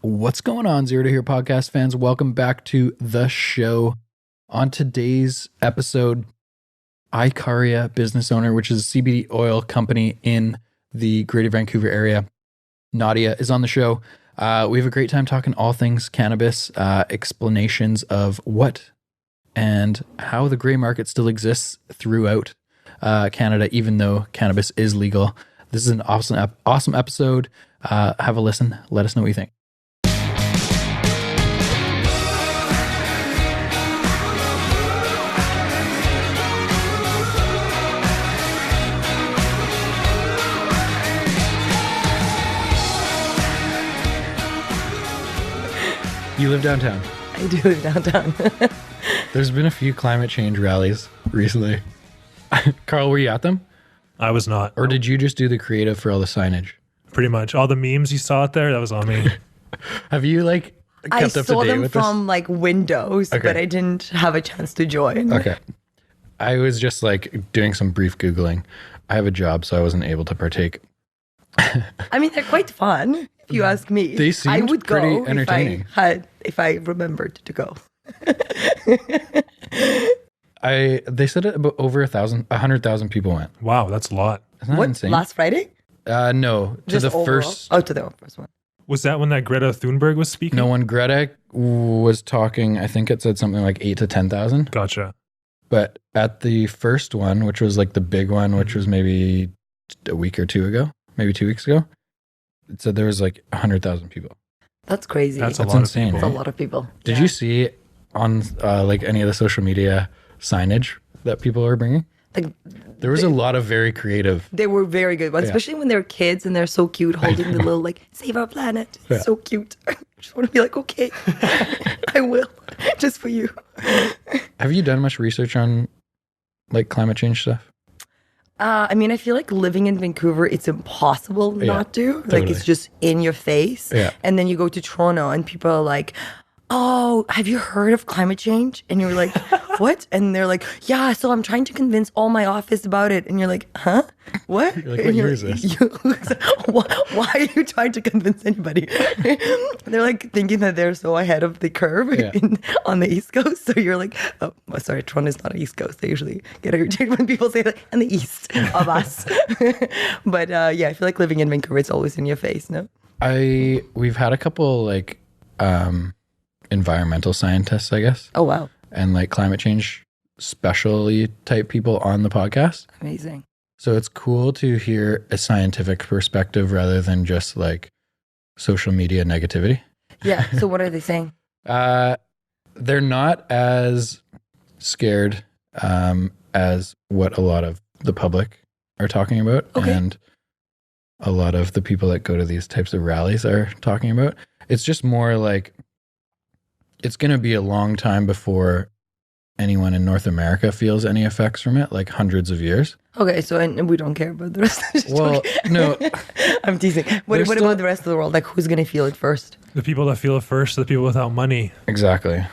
What's going on, Zero to Hero podcast fans? Welcome back to the show. On today's episode, ICARIA business owner, which is a CBD oil company in the Greater Vancouver area, Nadya, is on the show. We have a great time talking all things cannabis, explanations of what and how the gray market still exists throughout Canada, even though cannabis is legal. This is an awesome episode. Have a listen. Let us know what you think. You live downtown. I do live downtown. There's been a few climate change rallies recently. Carl, were you at them? I was not. Or did you just do the creative for all the signage? Pretty much. All the memes you saw out there, that was on me. Have you kept I up to saw date them with from windows, Okay. but I didn't have a chance to join. this? Okay. I was just doing some brief Googling. I have a job, so I wasn't able to partake. I mean, they're quite fun, if you ask me. They seemed I would pretty go entertaining. if I remembered to go. They said about over 100,000 people went. Wow, that's a lot. Isn't that What, insane? last Friday? No, to Just the overall? first. Oh, to the first one. Was that when that Greta Thunberg was speaking? No, when Greta was talking, I think it said something like 8 to 10,000. Gotcha. But at the first one, which was the big one, which was maybe a week or two ago, maybe 2 weeks ago, it said there was 100,000 people. That's crazy. That's a That's lot insane, of That's people. a lot of people. Did you see on any of the social media signage that people are bringing? Like, There was a lot of very creative. they were very good, especially when they're kids and they're so cute, holding the little save our planet. It's Yeah. so cute. I just want to be okay, I will, just for you. Have you done much research on climate change stuff? I mean, I feel like living in Vancouver, it's impossible not to. totally. It's just in your face. Yeah. And then you go to Toronto and people are like, oh, have you heard of climate change? And you're like, what? And they're like, yeah, so I'm trying to convince all my office about it. And you're like, huh? What? You're like, And what year you're is this? Why are you trying to convince anybody? They're thinking that they're so ahead of the curve on the East Coast. So you're like, oh, sorry, Toronto's not East Coast. They usually get irritated when people say that, and the east of us. But yeah, I feel like living in Vancouver, it's always in your face, no? We've had a couple environmental scientists, I guess, Oh, wow. and climate change specialty type people on the podcast. Amazing. So it's cool to hear a scientific perspective rather than just social media negativity. Yeah. So what are they saying? They're not as scared as what a lot of the public are talking about, Okay. and a lot of the people that go to these types of rallies are talking about. It's just more it's going to be a long time before anyone in North America feels any effects from it, hundreds of years. Okay, so and we don't care about the rest. Just Well, joking. no. I'm teasing. What There's still- about the rest of the world? Who's going to feel it first? The people that feel it first are the people without money. Exactly.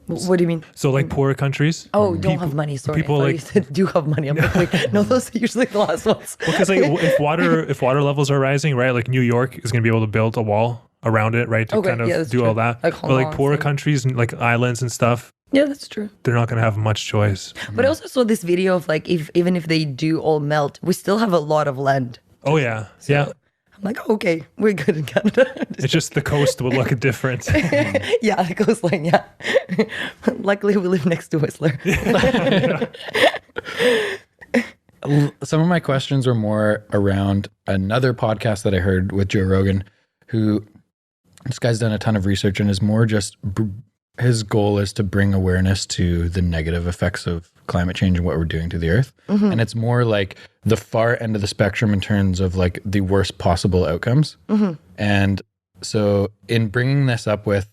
What do you mean? So poorer countries. Oh, don't have money. Sorry. people I thought you said do have money. I'm wait, no, those are usually the last ones. Because if water levels are rising, right? New York is going to be able to build a wall around it, right? To Okay, kind of yeah, that's do true. all that. Hong But Kong, poorer same. countries and islands and stuff, Yeah, that's true. they're not going to have much choice. But I also saw this video of even if they do all melt, we still have a lot of land. Oh yeah, yeah. I'm oh, okay, we're good in Canada. It's just the coast will look different. Yeah, the coastline, yeah. Luckily, we live next to Whistler. Some of my questions were more around another podcast that I heard with Joe Rogan, who this guy's done a ton of research and is more just his goal is to bring awareness to the negative effects of climate change and what we're doing to the earth. Mm-hmm. And it's more the far end of the spectrum in terms of the worst possible outcomes. Mm-hmm. And so in bringing this up with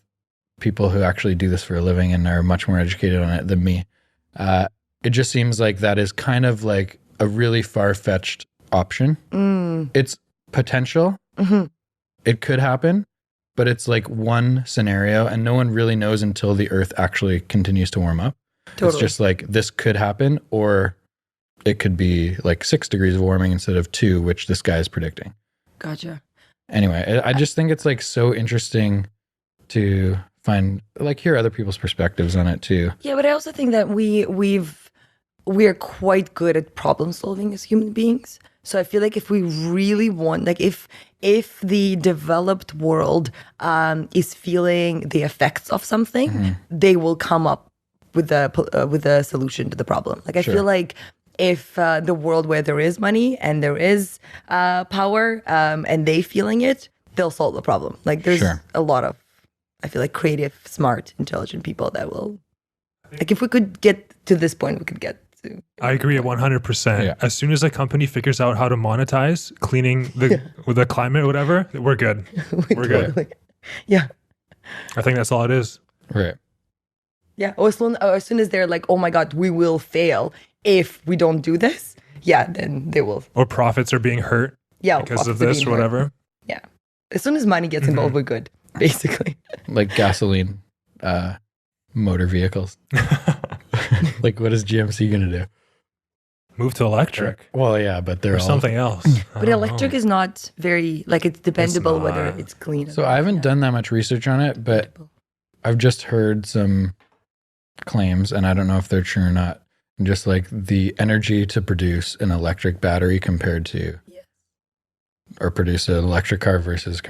people who actually do this for a living and are much more educated on it than me, it just seems like that is kind of a really far-fetched option. It's potential. Mm-hmm. It could happen, but it's one scenario and no one really knows until the earth actually continues to warm up. Totally. It's just this could happen, or it could be 6 degrees of warming instead of 2, which this guy is predicting. Gotcha. Anyway, I just think it's like so interesting to hear other people's perspectives on it too. Yeah, but I also think that we are quite good at problem solving as human beings. So I feel like if we really want, like if the developed world is feeling the effects of something, they will come up with a solution to the problem. Like I feel like if the world where there is money and there is power and they feeling it, they'll solve the problem. Like there's a lot of, I feel like, creative, smart, intelligent people that will, like if we could get to this point, we could get to. I agree 100%. Yeah. As soon as a company figures out how to monetize cleaning with the climate or whatever, we're good. We're good. Yeah. I think that's all it is. Right. Yeah. Or as soon as they're like, oh my God, we will fail if we don't do this. Yeah, then they will. Or profits are being hurt because of this or whatever. Yeah. As soon as money gets involved, we're good, basically. Like gasoline motor vehicles. Like what is GMC going to do? Move to electric. Well, yeah, but they're Or something else. But electric is not very, like, it's dependable whether it's clean. So I haven't done that much research on it, but I've just heard some claims, and I don't know if they're true or not. Just like the energy to produce an electric battery compared to, or produce an electric car versus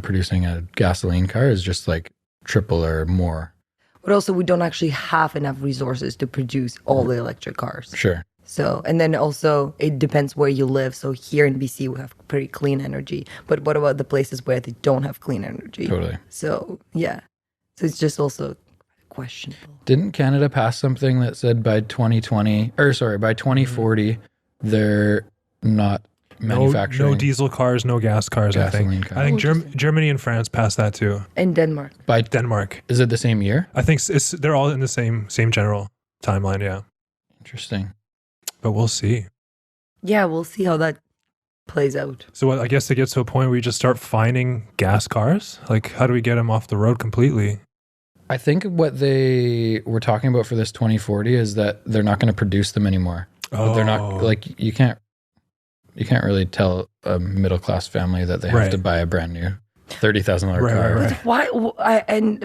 producing a gasoline car is just like triple or more. But also, we don't actually have enough resources to produce all the electric cars. Sure. So, and then also, it depends where you live. So here in BC, we have pretty clean energy. But what about the places where they don't have clean energy? Totally. So, yeah. So it's just also questionable. Didn't Canada pass something that said by 2040, they're not manufacturing no diesel cars, no gas cars, I think. cars. I think Germany and France passed that too. And Denmark. By Denmark. Is it the same year? I think they're all in the same general timeline, yeah. Interesting. But we'll see. Yeah, we'll see how that plays out. So I guess it gets to a point where we just start finding gas cars. Like, how do we get them off the road completely? I think what they were talking about for this 2040 is that they're not going to produce them anymore. But they're not, like, you can't really tell a middle class family that they have to buy a brand new $30,000 car. Right.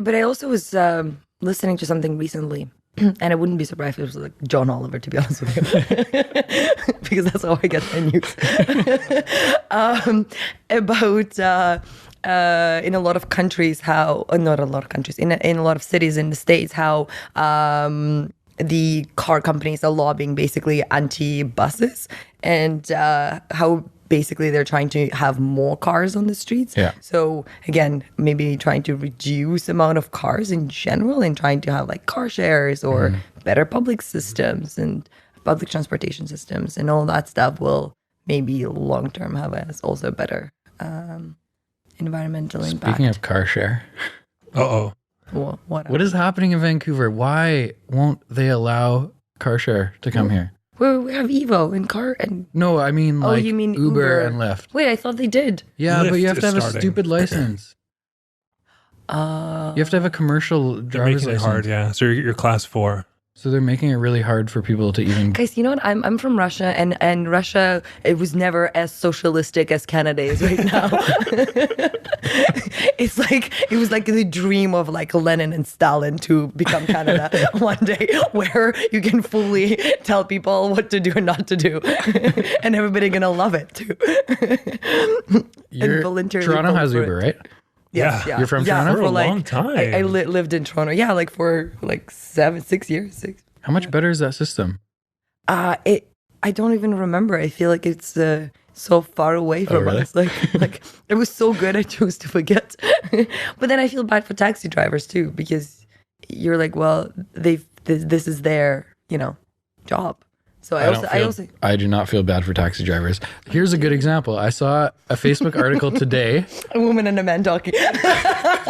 But I also was listening to something recently, and I wouldn't be surprised if it was like John Oliver, to be honest with you, because that's how I get my news. About in a lot of countries how, not a lot of countries, in a lot of cities in the States, how the car companies are lobbying basically anti-buses, and how basically they're trying to have more cars on the streets. Yeah. So again, maybe trying to reduce amount of cars in general and trying to have like car shares or better public systems and public transportation systems and all that stuff will maybe long term have also better environmental impact. Speaking of car share. What is happening in Vancouver? Why won't they allow car share to come here? We have Evo and car and... No, I mean like you mean Uber and Lyft. Wait, I thought they did. Yeah, Lyft but you have to have starting. a stupid license. You have to have a commercial They're driver's making it license. hard, yeah. So you're class 4. So they're making it really hard for people to even... Guys, you know what? I'm from Russia, and Russia, it was never as socialistic as Canada is right now. It was like the dream of like Lenin and Stalin to become Canada one day, where you can fully tell people what to do and not to do, and everybody gonna love it too. Toronto has Uber, right? Yes, Yeah. You're from Toronto? For a long time. I lived in Toronto. Yeah, like for like 6 years. How much better is that system? I don't even remember. I feel like it's so far away from really? us. Like it was so good, I chose to forget. But then I feel bad for taxi drivers too, because you're like, well, this is their job. So I do not feel bad for taxi drivers. Here's a good example. I saw a Facebook article today. A woman and a man talking. I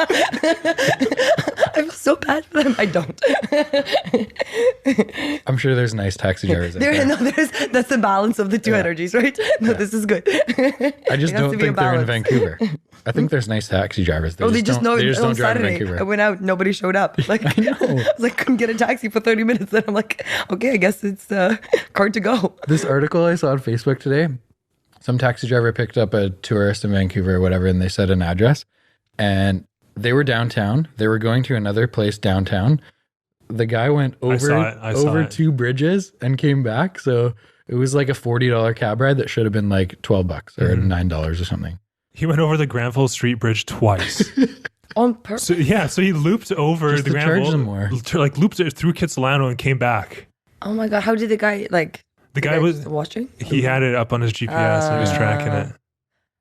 feel so bad for them. I don't. I'm sure there's nice taxi drivers out there. That's the balance of the two energies, right? No, this is good. I just don't think they're in Vancouver. I think there's nice taxi drivers. They just don't drive in Saturday, Vancouver. I went out, nobody showed up. Like I know. I was like, couldn't get a taxi for 30 minutes. Then I'm like, okay, I guess it's car to go. This article I saw on Facebook today Some taxi driver picked up a tourist in Vancouver or whatever, and they said an address. And they were downtown. They were going to another place downtown. The guy went over 2 bridges and came back. So it was like a $40 cab ride that should have been like $12 or $9 or something. He went over the Granville Street Bridge twice. On purpose. So he looped over Just the to charge them Granville, more. like looped it through Kitsilano and came back. Oh my God. How did the guy The guy was watching? He had it up on his GPS and he was tracking it.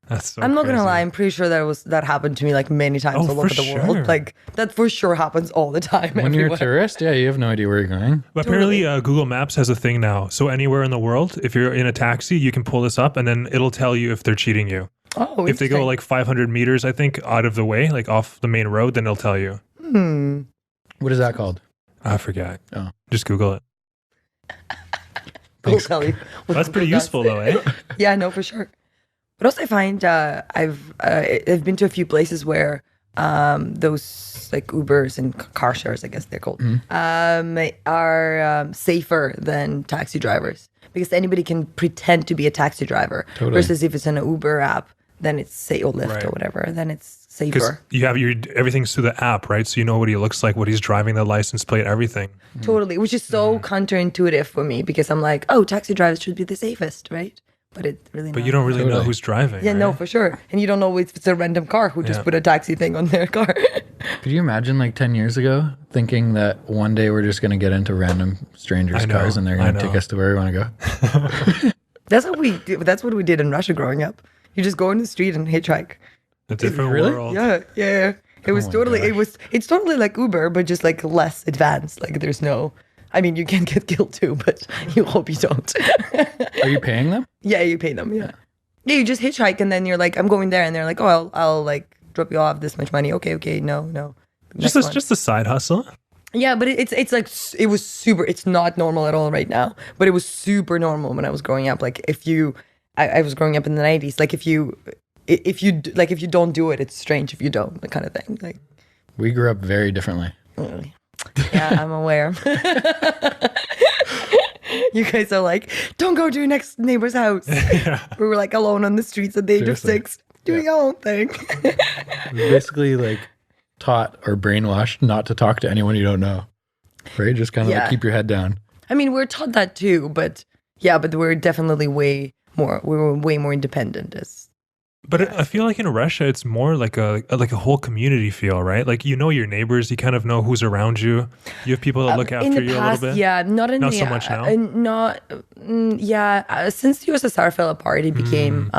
That's so I'm not crazy. gonna lie, I'm pretty sure that happened to me like many times all over the world. sure. Like that for sure happens all the time. When you're a everywhere. tourist, yeah, you have no idea where you're going. But apparently Google Maps has a thing now. So anywhere in the world, if you're in a taxi, you can pull this up and then it'll tell you if they're cheating you. Oh, If they go like 500 meters, I think, out of the way, like off the main road, then it'll tell you. What is that called? I forget. Oh. Just Google it. We'll tell you. That's pretty useful though, eh? Yeah, no, for sure. But also I find I've been to a few places where those like Ubers and car shares, I guess they're called, are safer than taxi drivers because anybody can pretend to be a taxi driver. Totally. Versus if it's an Uber app, then it's say or Lyft or whatever, then it's Because safer. you have everything's through the app, right? So you know what he looks like, what he's driving, the license plate, everything. Totally, which is so counterintuitive for me because I'm like, oh, taxi drivers should be the safest, right? But it really. But you don't really know Totally. who's driving. Yeah, right? no, for sure. And you don't know if it's a random car who just put a taxi thing on their car. Could you imagine like 10 years ago thinking that one day we're just going to get into random strangers' I know, cars and they're going I to take know. us to where we want to go? That's what we did. That's what we did in Russia growing up. You just go in the street and hitchhike. A different Really? world. Yeah. It was my totally. gosh. It's totally like Uber, but just like less advanced. Like there's no. I mean, you can get killed too, but you hope you don't. Are you paying them? Yeah, you pay them. Yeah, you just hitchhike and then you're like, I'm going there, and they're like, oh, I'll like drop you off this much money. Okay, no. Next one. Just a side hustle. Yeah, but it's like it was super. It's not normal at all right now, but it was super normal when I was growing up. Like I was growing up in the 90s. Like if you don't do it, it's strange if you don't. That kind of thing. Like We grew up very differently. yeah, I'm aware. You guys are like, don't go to your next neighbor's house. We were like alone on the streets at the age of Seriously. 6, doing our own thing. Basically like taught or brainwashed not to talk to anyone you don't know. Right? Just kind of like keep your head down. I mean, we're taught that too, but we're definitely way more independent as. But I feel like in Russia, it's more like a whole community feel, right? Like you know your neighbors, you kind of know who's around you. You have people that look after you a little bit. Yeah, not so much now. Since the USSR fell apart, it became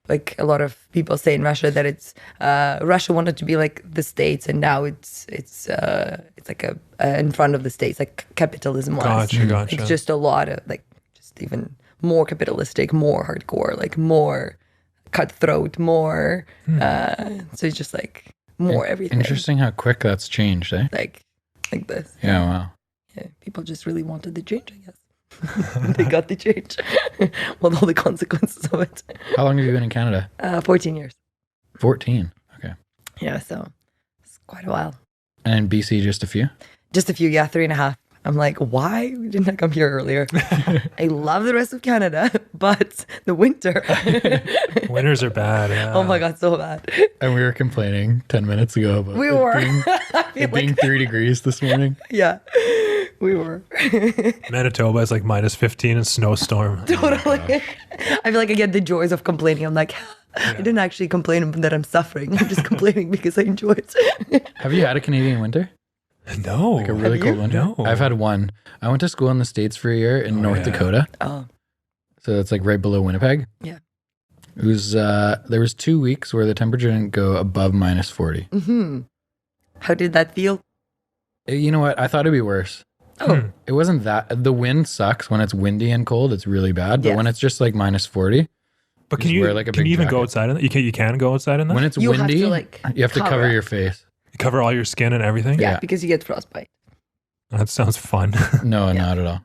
like a lot of people say in Russia that it's Russia wanted to be like the States, and now it's like in front of the States, like capitalism wise. Gotcha. It's just a lot of like just even more capitalistic, more hardcore, like more cutthroat, more. So it's just like more everything. Interesting how quick that's changed, eh? Like this. Yeah, wow. Yeah, people just really wanted the change, I guess. They got the change with all the consequences of it. How long have you been in Canada? 14 years. 14. Okay. Yeah, so it's quite a while. And in BC, just a few? Just a few, 3.5. I'm like, why didn't I come here earlier? I love the rest of Canada, but the winter. Winters are bad. Yeah. Oh my God, so bad. And we were complaining 10 minutes ago about We were. it being 3 degrees this morning. Yeah, we were. Manitoba is like minus 15 and snowstorm. Totally. I feel like I get the joys of complaining. I'm like, I didn't actually complain that I'm suffering. I'm just complaining because I enjoy it. Have you had a Canadian winter? No. Like a really Have cold you? winter? No. I've had one. I went to school in the States for a year in North Dakota. Oh, So that's like right below Winnipeg. yeah. It was, there was 2 weeks where the temperature didn't go above minus 40. How did that feel? You know what? I thought it'd be worse. Oh, It wasn't that. The wind sucks when it's windy and cold. It's really bad. But Yes. when it's just like minus 40, But can Just you wear, like, a can big you even go jacket. outside in that? You can go outside in that? when it's You have windy, to, like, you have to cover cover up. your face. You cover all your skin and everything? yeah, Yeah. because you get frostbite. That sounds fun. No, not at all.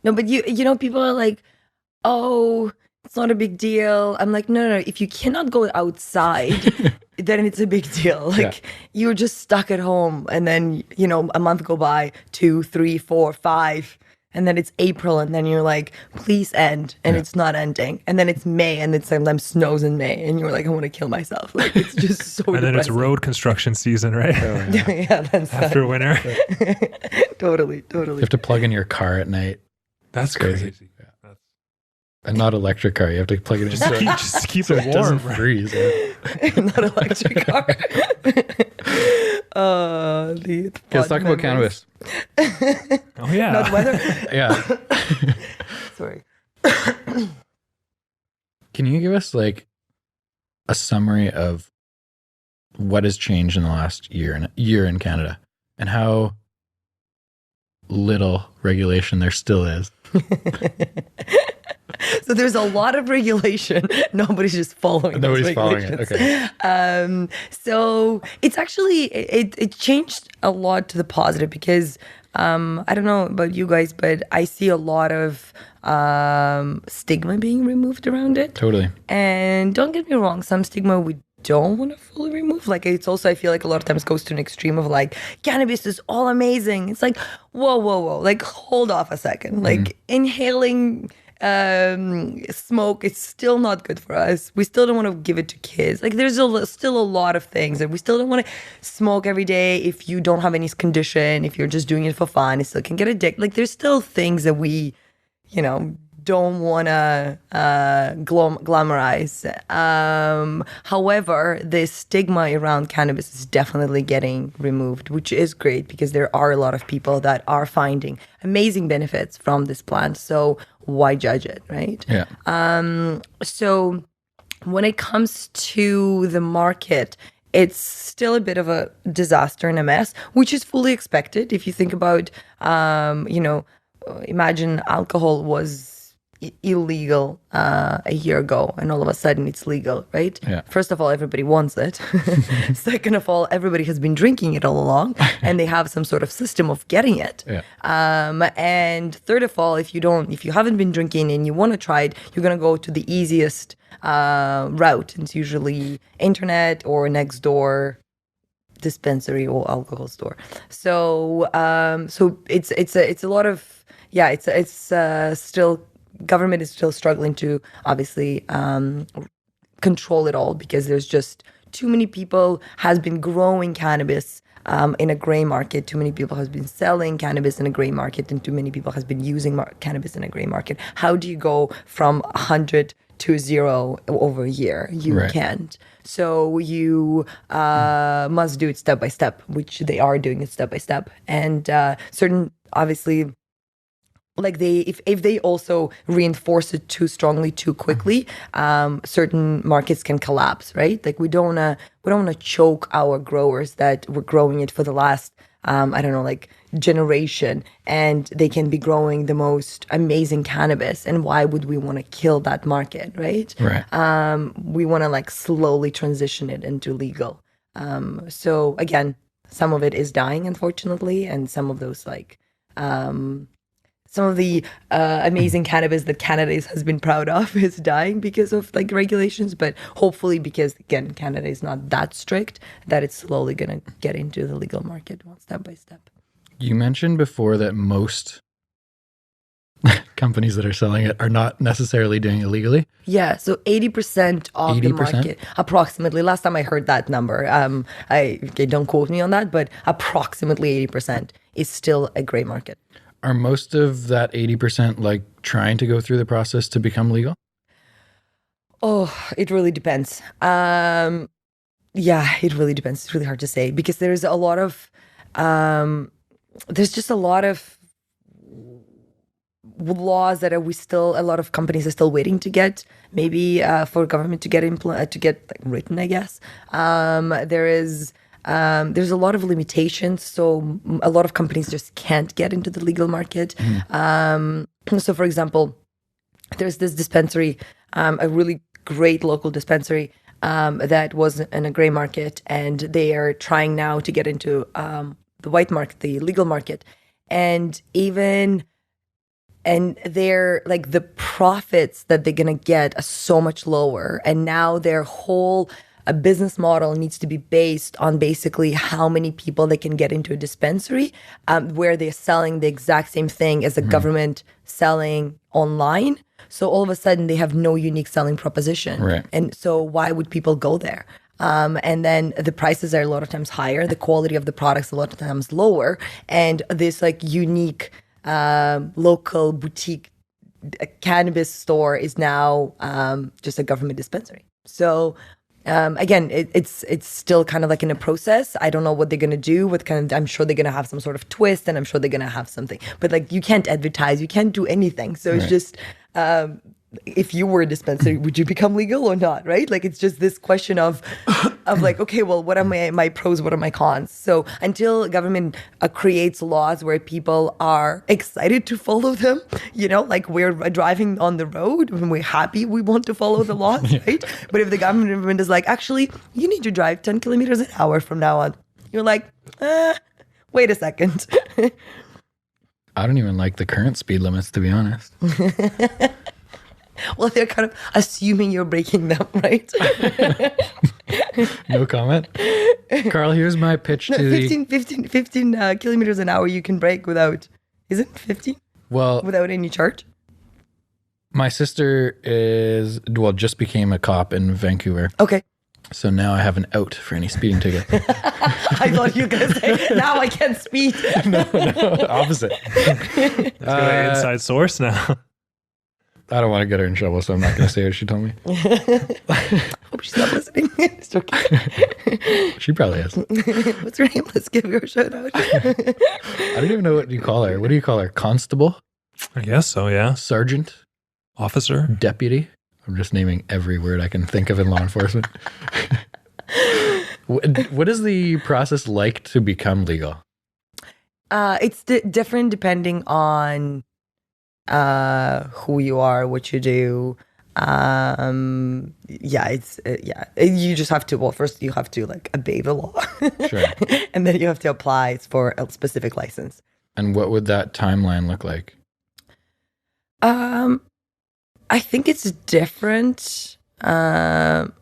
No, but you know, people are like, oh, it's not a big deal. I'm like, no. If you cannot go outside, then it's a big deal. Like you're just stuck at home, and then a month go by, 2, 3, 4, 5, And then it's April, and then you're like, please end, and it's not ending. And then it's May, and it sometimes snows in May, and you're like, I want to kill myself. Like, it's just so And then it's depressing. road construction season, right? Yeah, that's After winter. totally. You have to plug in your car at night. That's crazy. Yeah. And not electric car. You have to plug it in Just keep so it it warm. doesn't freeze. Yeah. Not electric car. Let's talk about cannabis. Oh, yeah. Not weather. Yeah. Sorry. Can you give us like a summary of what has changed in the last year in Canada and how little regulation there still is? So there's a lot of regulation. Nobody's just following. Nobody's following it. Okay. So it's actually it changed a lot to the positive because I don't know about you guys, but I see a lot of stigma being removed around it. Totally. And don't get me wrong, some stigma we don't want to fully remove. Like, it's also, I feel like a lot of times goes to an extreme of like, cannabis is all amazing. It's like, whoa. Like, hold off a second. Like, inhaling smoke is still not good for us. We still don't want to give it to kids. Like, there's still a lot of things that we still don't want to smoke every day if you don't have any condition, if you're just doing it for fun, it still can get addicted. Like, there's still things that we, don't want to glamorize. However, the stigma around cannabis is definitely getting removed, which is great because there are a lot of people that are finding amazing benefits from this plant. So why judge it, right? Yeah. So when it comes to the market, it's still a bit of a disaster and a mess, which is fully expected. If you think about, imagine alcohol was illegal a year ago and all of a sudden it's legal, right? Yeah. First of all, everybody wants it. Second of all, everybody has been drinking it all along and they have some sort of system of getting it. Yeah. And third of all, if you haven't been drinking and you want to try it, you're going to go to the easiest route. It's usually internet or next door dispensary or alcohol store. So it's a lot of, it's still, government is still struggling to obviously control it all because there's just too many people has been growing cannabis in a gray market. Too many people has been selling cannabis in a gray market, and too many people has been using cannabis in a gray market. How do you go from 100 to 0 over a year? You can't. So you must do it step by step, which they are doing it step by step. And certain, obviously, like if they also reinforce it too strongly too quickly, certain markets can collapse, right? Like we don't want to choke our growers that were growing it for the last generation, and they can be growing the most amazing cannabis. And why would we want to kill that market, right? Right. We want to slowly transition it into legal. So again, some of it is dying, unfortunately, and some of those some of the amazing cannabis that Canada has been proud of is dying because of regulations, but hopefully because, again, Canada is not that strict, that it's slowly going to get into the legal market step by step. You mentioned before that most companies that are selling it are not necessarily doing it legally. Yeah, so 80% of 80%? the market, approximately. Last time I heard that number, don't quote me on that, but approximately 80% is still a gray market. Are most of that 80% trying to go through the process to become legal? Oh, it really depends. Yeah, it really depends. It's really hard to say because there's a lot of, there's just a lot of laws that a lot of companies are still waiting to get, maybe for government to get written, I guess. There's a lot of limitations, so a lot of companies just can't get into the legal market. So, for example, there's this dispensary, a really great local dispensary that was in a gray market, and they are trying now to get into the white market, the legal market, and they're the profits that they're gonna get are so much lower, and now their whole a business model needs to be based on basically how many people they can get into a dispensary, where they're selling the exact same thing as the government selling online. So all of a sudden they have no unique selling proposition. Right. And so why would people go there? And then the prices are a lot of times higher, the quality of the products a lot of times lower, and this like unique local boutique cannabis store is now just a government dispensary. So again, it's still kind of like in a process. I don't know what they're gonna do with I'm sure they're gonna have some sort of twist, and I'm sure they're gonna have something. But like you can't advertise, you can't do anything. So it's just if you were a dispensary, would you become legal or not, right? Like it's just this question of like, okay, well, what are my pros, what are my cons? So until government creates laws where people are excited to follow them, like we're driving on the road and we're happy we want to follow the laws, right? But if the government is like, actually, you need to drive 10 kilometers an hour from now on, you're like, wait a second. I don't even like the current speed limits, to be honest. Well, they're kind of assuming you're breaking them, right? No comment. Carl, here's my pitch to 15 kilometers an hour you can break without, is it 15? Well, without any charge? My sister just became a cop in Vancouver. Okay. So now I have an out for any speeding ticket. I thought you were going to say, now I can't speed. No, opposite. It's got an inside source now. I don't want to get her in trouble, so I'm not going to say what she told me. Hope she's not listening. It's okay. She probably is. What's her name? Let's give her a shout out. I don't even know what you call her. What do you call her? Constable? I guess so, yeah. Sergeant? Officer? Deputy? I'm just naming every word I can think of in law enforcement. What is the process like to become legal? It's different depending on who you are, what you do. You just have to, first you have to like obey the law. Sure. And then you have to apply for a specific license. And what would that timeline look like? I think it's different. I'm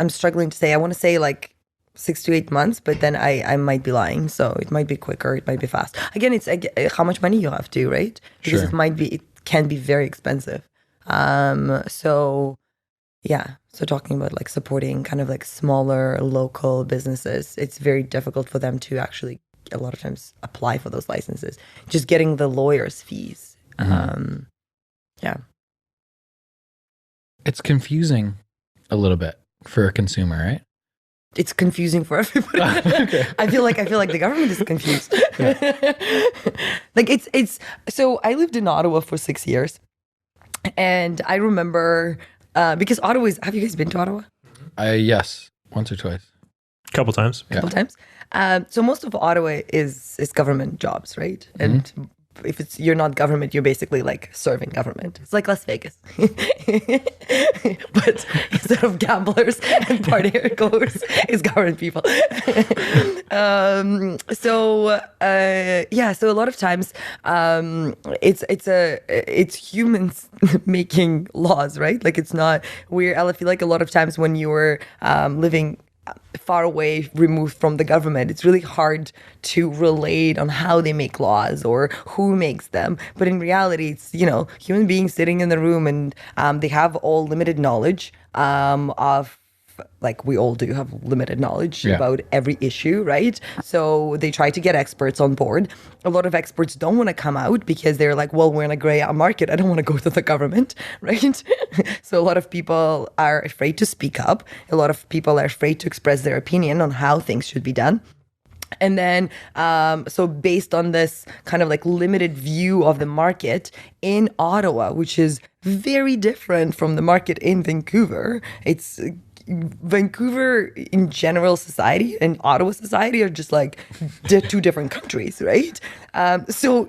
struggling to say. I want to say like 6 to 8 months, but then I might be lying. So it might be quicker. It might be fast. Again, it's how much money you have to, right? Because Sure. it can be very expensive. So talking about like supporting kind of like smaller local businesses, it's very difficult for them to actually a lot of times apply for those licenses. Just getting the lawyer's fees. Mm-hmm. Yeah. It's confusing a little bit for a consumer, right? It's confusing for everybody. Okay. I feel like the government is confused. Like it's so I lived in Ottawa for 6 years, and I remember because Ottawa is. Have you guys been to Ottawa? Yes, once or twice. Couple times. Yeah. Couple times. So most of Ottawa is government jobs, right? Mm-hmm. And if you're not government, you're basically like serving government. It's like Las Vegas, but instead of gamblers and partygoers, it's government people. So a lot of times, it's humans making laws, right? Like it's not. I feel like a lot of times when you were living far away, removed from the government, it's really hard to relate on how they make laws or who makes them. But in reality, it's, human beings sitting in the room, and they have all limited knowledge of, like we all do have limited knowledge about every issue, right? So they try to get experts on board. A lot of experts don't want to come out because they're like, well, we're in a gray market. I don't want to go to the government, right? So a lot of people are afraid to speak up. A lot of people are afraid to express their opinion on how things should be done. And then, so based on this kind of like limited view of the market in Ottawa, which is very different from the market in Vancouver, it's Vancouver in general society and Ottawa society are just like two different countries, right? So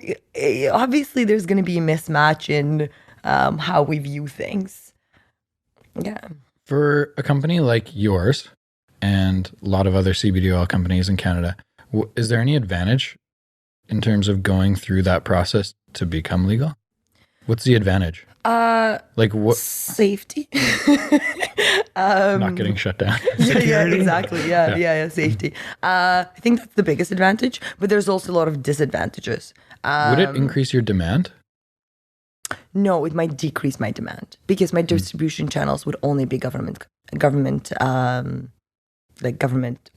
obviously there's going to be a mismatch in how we view things. Yeah. For a company like yours and a lot of other CBD oil companies in Canada, is there any advantage in terms of going through that process to become legal? What's the advantage? Like what? Safety. Not getting shut down. Yeah, exactly. Yeah, safety. I think that's the biggest advantage, but there's also a lot of disadvantages. Would it increase your demand? No, it might decrease my demand because my distribution channels would only be government, like government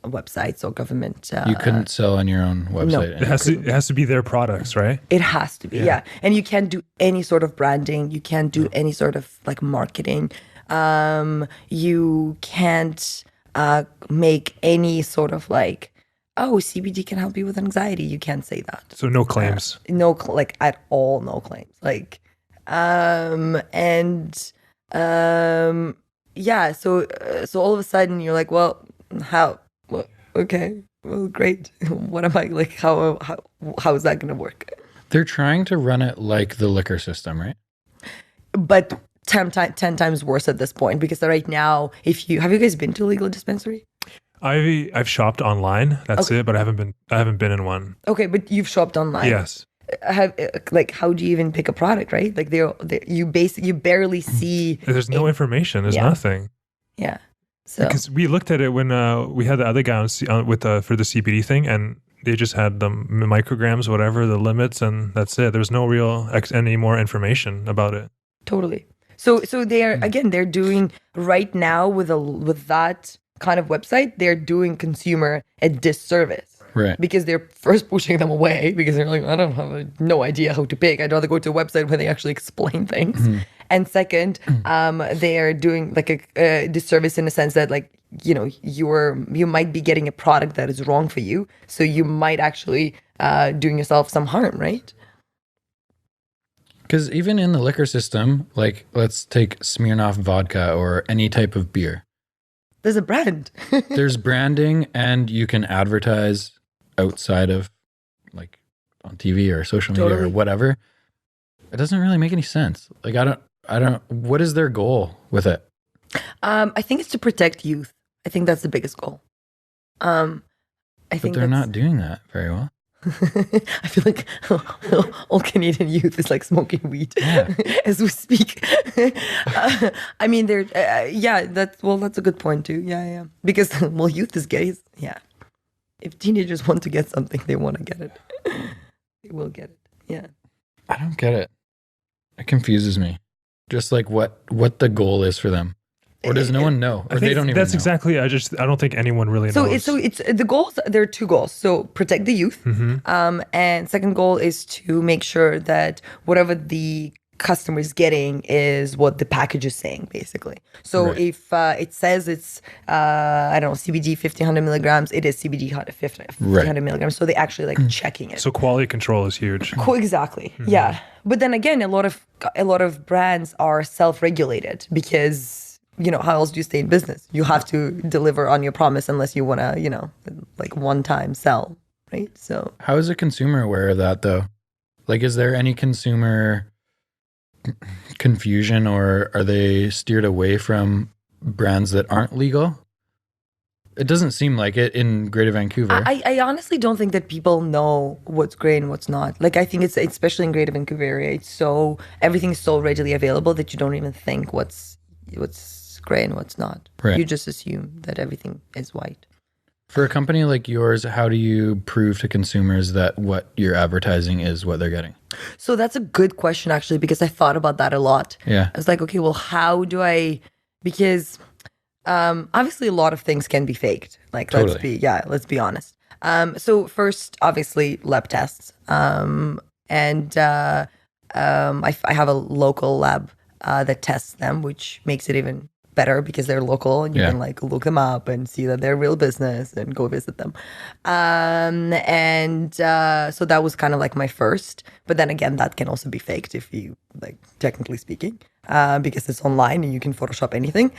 websites or government. You couldn't sell on your own website. No. It has to be their products, right? It has to be, yeah. And you can't do any sort of branding. You can't do any sort of like marketing. You can't make any sort of like, oh, CBD can help you with anxiety. You can't say that. So no claims. Like at all, no claims. Like, yeah. So all of a sudden you're like, well, how? Well, okay. Well, great. What am I like? How is that going to work? They're trying to run it like the liquor system, right? But 10 times worse at this point because right now, have you guys been to a legal dispensary? I've shopped online. That's it, but I haven't been in one. Okay, but you've shopped online. Yes. How do you even pick a product, right? Like you barely see. There's no information. There's nothing. Yeah. So because we looked at it when we had the other guy for the CBD thing, and they just had the micrograms, whatever the limits, and that's it. There's no real any more information about it. Totally. So they're doing right now with that kind of website, they're doing consumer a disservice. Right. Because they're first pushing them away because they're like, I don't have no idea how to pick. I'd rather go to a website where they actually explain things. Mm-hmm. And second, they are doing like a disservice in the sense that like, you know, you might be getting a product that is wrong for you. So you might actually doing yourself some harm, right? Because even in the liquor system, like let's take Smirnoff vodka or any type of beer. There's a brand. There's branding and you can advertise outside of like on TV or social media or whatever. It doesn't really make any sense. Like I don't, what is their goal with it? I think it's to protect youth. I think that's the biggest goal. But they're not doing that very well. I feel like all Canadian youth is like smoking weed as we speak. I mean, that's a good point too. Yeah. Because, youth is gay. Yeah. If teenagers want to get something, they want to get it. They will get it. Yeah. I don't get it. It confuses me. Just like what the goal is for them. Or does no one know? Or they don't even know? That's exactly. I don't think anyone really knows. So it's the goals. There are two goals. So protect the youth, and second goal is to make sure that whatever the customer is getting is what the package is saying, basically. So if it says it's I don't know, CBD 1500 milligrams, it is CBD 1500 milligrams. So they actually like checking it. So quality control is huge. Exactly. Mm-hmm. Yeah. But then again, a lot of brands are self-regulated because, you know, how else do you stay in business? You have to deliver on your promise unless you want to, you know, like one time sell, right? So how is a consumer aware of that though? Like, is there any consumer confusion or are they steered away from brands that aren't legal? It doesn't seem like it in Greater Vancouver. I honestly don't think that people know what's gray and what's not. Like, I think it's especially in Greater Vancouver area, everything's so readily available that you don't even think what's gray and what's not. Right. You just assume that everything is white. For a company like yours, how do you prove to consumers that what you're advertising is what they're getting? So that's a good question, actually, because I thought about that a lot. Yeah. I was like, okay, well, how do I, because obviously a lot of things can be faked. Like, totally. let's be honest. So first, obviously, lab tests. I have a local lab that tests them, which makes it even better because they're local and you can like look them up and see that they're real business and go visit them. So that was kind of like my first, but then again, that can also be faked if you like, technically speaking, because it's online and you can Photoshop anything.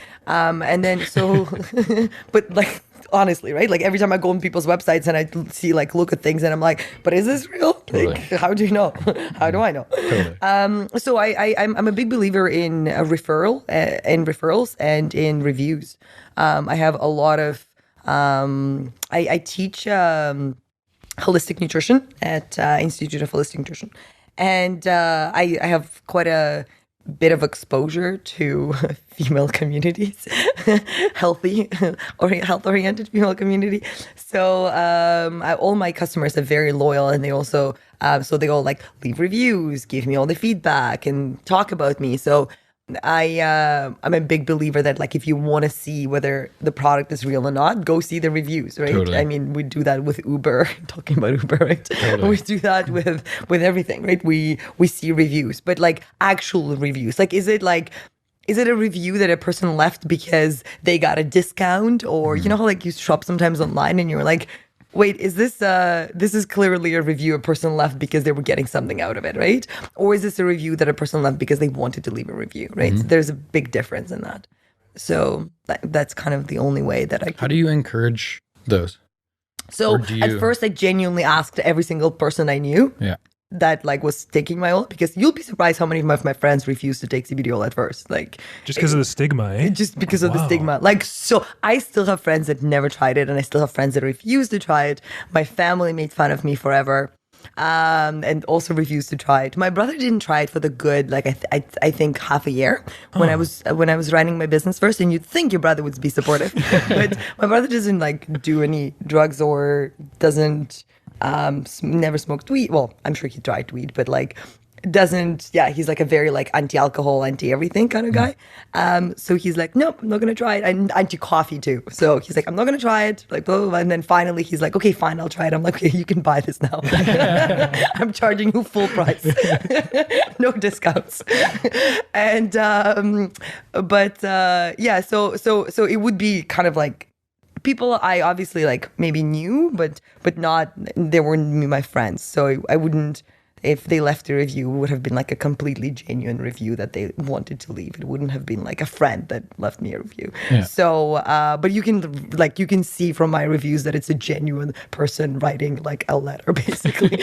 But like, honestly, right? Like every time I go on people's websites and I see like, look at things and I'm like, but is this real? Totally. Like, how do you know? How do I know? Totally. So I'm a big believer in referrals and in reviews. I have a lot of, I teach holistic nutrition at Institute of Holistic Nutrition. And I have quite a bit of exposure to female communities, healthy or health-oriented female community. So all my customers are very loyal, and they also so they all like leave reviews, give me all the feedback, and talk about me. So I'm a big believer that like if you want to see whether the product is real or not, go see the reviews, right? Totally. I mean, we do that with Uber, talking about Uber, right? Totally. We do that with everything, right? We see reviews, but like actual reviews. Like is it a review that a person left because they got a discount, or you know how like you shop sometimes online and you're like, wait, is this is clearly a review a person left because they were getting something out of it, right? Or is this a review that a person left because they wanted to leave a review, right? So there's a big difference in that. So that's kind of the only way that I can. How do you encourage those? So at first I genuinely asked every single person I knew that like was taking my oil, because you'll be surprised how many of my friends refused to take CBD oil at first. Like just because of the stigma, eh? Just because of the stigma. Like, so I still have friends that never tried it, and I still have friends that refuse to try it. My family made fun of me forever, and also refused to try it. My brother didn't try it for the good, like I think half a year when I was running my business first, and you'd think your brother would be supportive. But my brother doesn't like do any drugs or doesn't never smoked weed. Well, I'm sure he tried weed, but like doesn't, he's like a very like anti-alcohol, anti-everything kind of guy. So he's like, nope, I'm not gonna try it. And anti-coffee too. So he's like, I'm not gonna try it, like blah, blah, blah. And then finally he's like, okay, fine, I'll try it. I'm like, okay, you can buy this now. I'm charging you full price. No discounts. And so it would be kind of like people I obviously like maybe knew, but not, they weren't my friends. So I wouldn't, if they left a review, it would have been like a completely genuine review that they wanted to leave. It wouldn't have been like a friend that left me a review. Yeah. So, but you can see from my reviews that it's a genuine person writing like a letter basically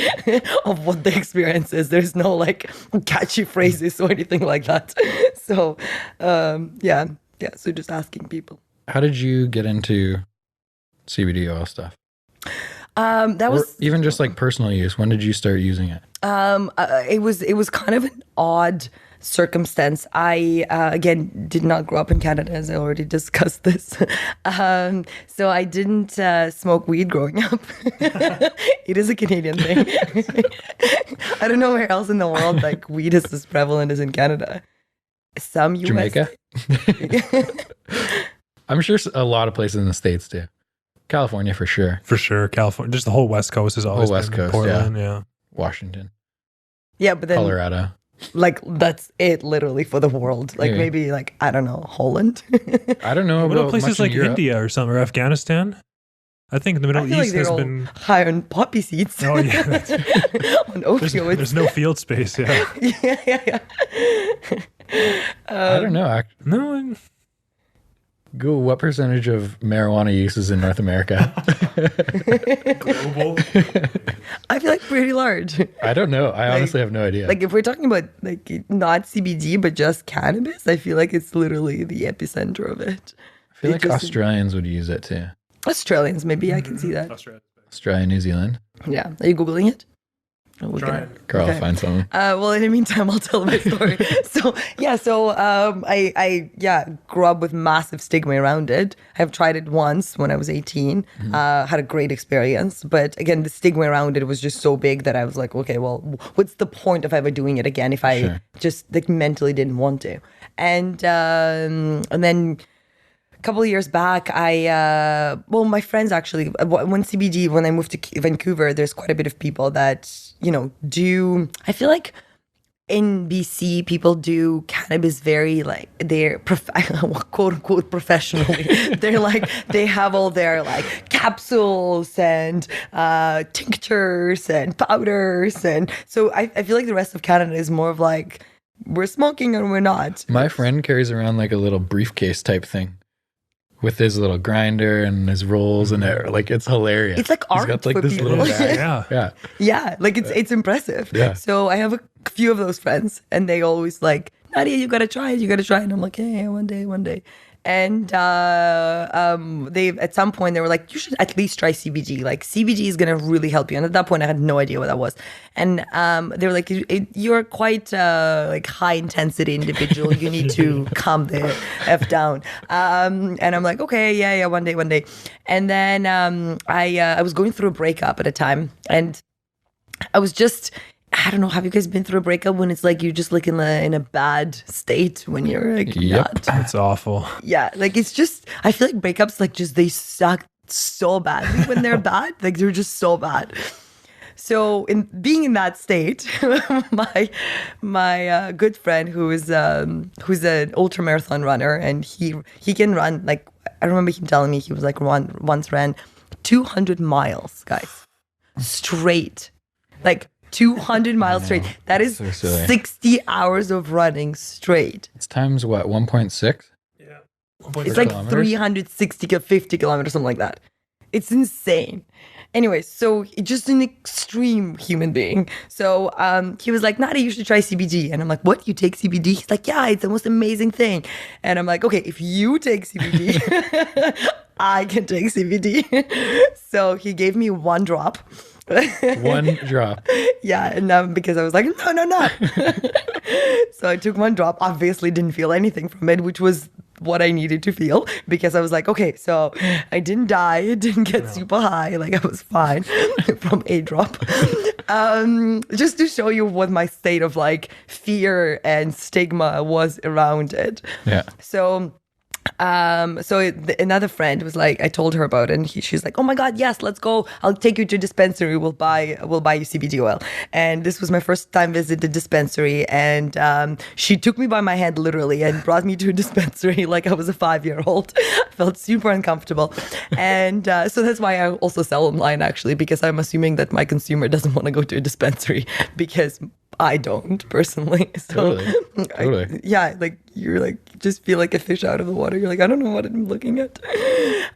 of what the experience is. There's no like catchy phrases or anything like that. So, so just asking people. How did you get into CBD oil stuff? That was, or even just like personal use. When did you start using it? It was kind of an odd circumstance. I again did not grow up in Canada, as I already discussed this. So I didn't smoke weed growing up. It is a Canadian thing. I don't know where else in the world like weed is as prevalent as in Canada. Some US. Jamaica. I'm sure a lot of places in the States do. California for sure. For sure. California. Just the whole West Coast is always whole West Coast, Portland, yeah. Washington. Yeah, but then Colorado. Like that's it literally for the world. Like maybe like, I don't know, Holland. I don't know what about places like Europe? India or something, or Afghanistan? I think the Middle East has been high on poppy seeds. Oh yeah. On opioids. There's no field space, yeah. Yeah. I don't know. No. Google what percentage of marijuana use is in North America. Global. I feel like pretty large. I don't know. I honestly have no idea. Like if we're talking about like not CBD but just cannabis, I feel like it's literally the epicenter of it. I feel like Australians would use it too. Australians, maybe I can see that. Australia, New Zealand. Yeah. Are you Googling it? Carl, okay. Find something. Well, in the meantime, I'll tell my story. I grew up with massive stigma around it. I've tried it once when I was 18. Had a great experience. But again, the stigma around it was just so big that I was like, okay, well, what's the point of ever doing it again if I just like mentally didn't want to? And then a couple of years back, my friends actually, when I moved to Vancouver, there's quite a bit of people that, I feel like in BC, people do cannabis very like, they're quote unquote professionally. They're like, they have all their like capsules and tinctures and powders. And so I feel like the rest of Canada is more of like, we're smoking and we're not. My friend carries around like a little briefcase type thing with his little grinder and his rolls and like it's hilarious. It's like art. He's got like this people. Little bag. Yeah. Like it's impressive. Yeah. So I have a few of those friends, and they always like, Nadya, you gotta try it. And I'm like, hey, one day. And they at some point they were like, you should at least try CBD. Like CBD is gonna really help you. And at that point, I had no idea what that was. And they were like, you're quite like high intensity individual. You need to calm the f down. And I'm like, okay, yeah, one day. And then I was going through a breakup at a time, and I was just. I don't know. Have you guys been through a breakup when it's like you're just like in a bad state when you're like not? It's awful. Yeah, like it's just. I feel like breakups like just they suck so badly when they're bad. Like they're just so bad. So in being in that state, my good friend who's an ultra marathon runner, and he can run like I remember him telling me he was like once ran 200 miles, guys, straight, like. 200 miles straight. That is so 60 hours of running straight. It's times what, 1.6? Yeah. It's like 360 50 kilometers, something like that. It's insane. Anyway, so just an extreme human being. So he was like, Nadya, you should try CBD. And I'm like, what? You take CBD? He's like, yeah, it's the most amazing thing. And I'm like, okay, if you take CBD, I can take CBD. So he gave me one drop. One drop. Yeah, and because I was like, no. So I took one drop, obviously didn't feel anything from it, which was what I needed to feel, because I was like, okay, so I didn't die, it didn't get super high, like I was fine from a drop. Just to show you what my state of like fear and stigma was around it. Yeah. Another friend was like, I told her about it, and she's like, oh my God, yes, let's go. I'll take you to a dispensary. We'll buy you CBD oil. And this was my first time visit the dispensary. And she took me by my hand literally and brought me to a dispensary like I was a 5-year-old. I felt super uncomfortable. And so that's why I also sell online, actually, because I'm assuming that my consumer doesn't want to go to a dispensary because I don't personally. So Totally. yeah, like you're like just feel like a fish out of the water. You're like, I don't know what I'm looking at.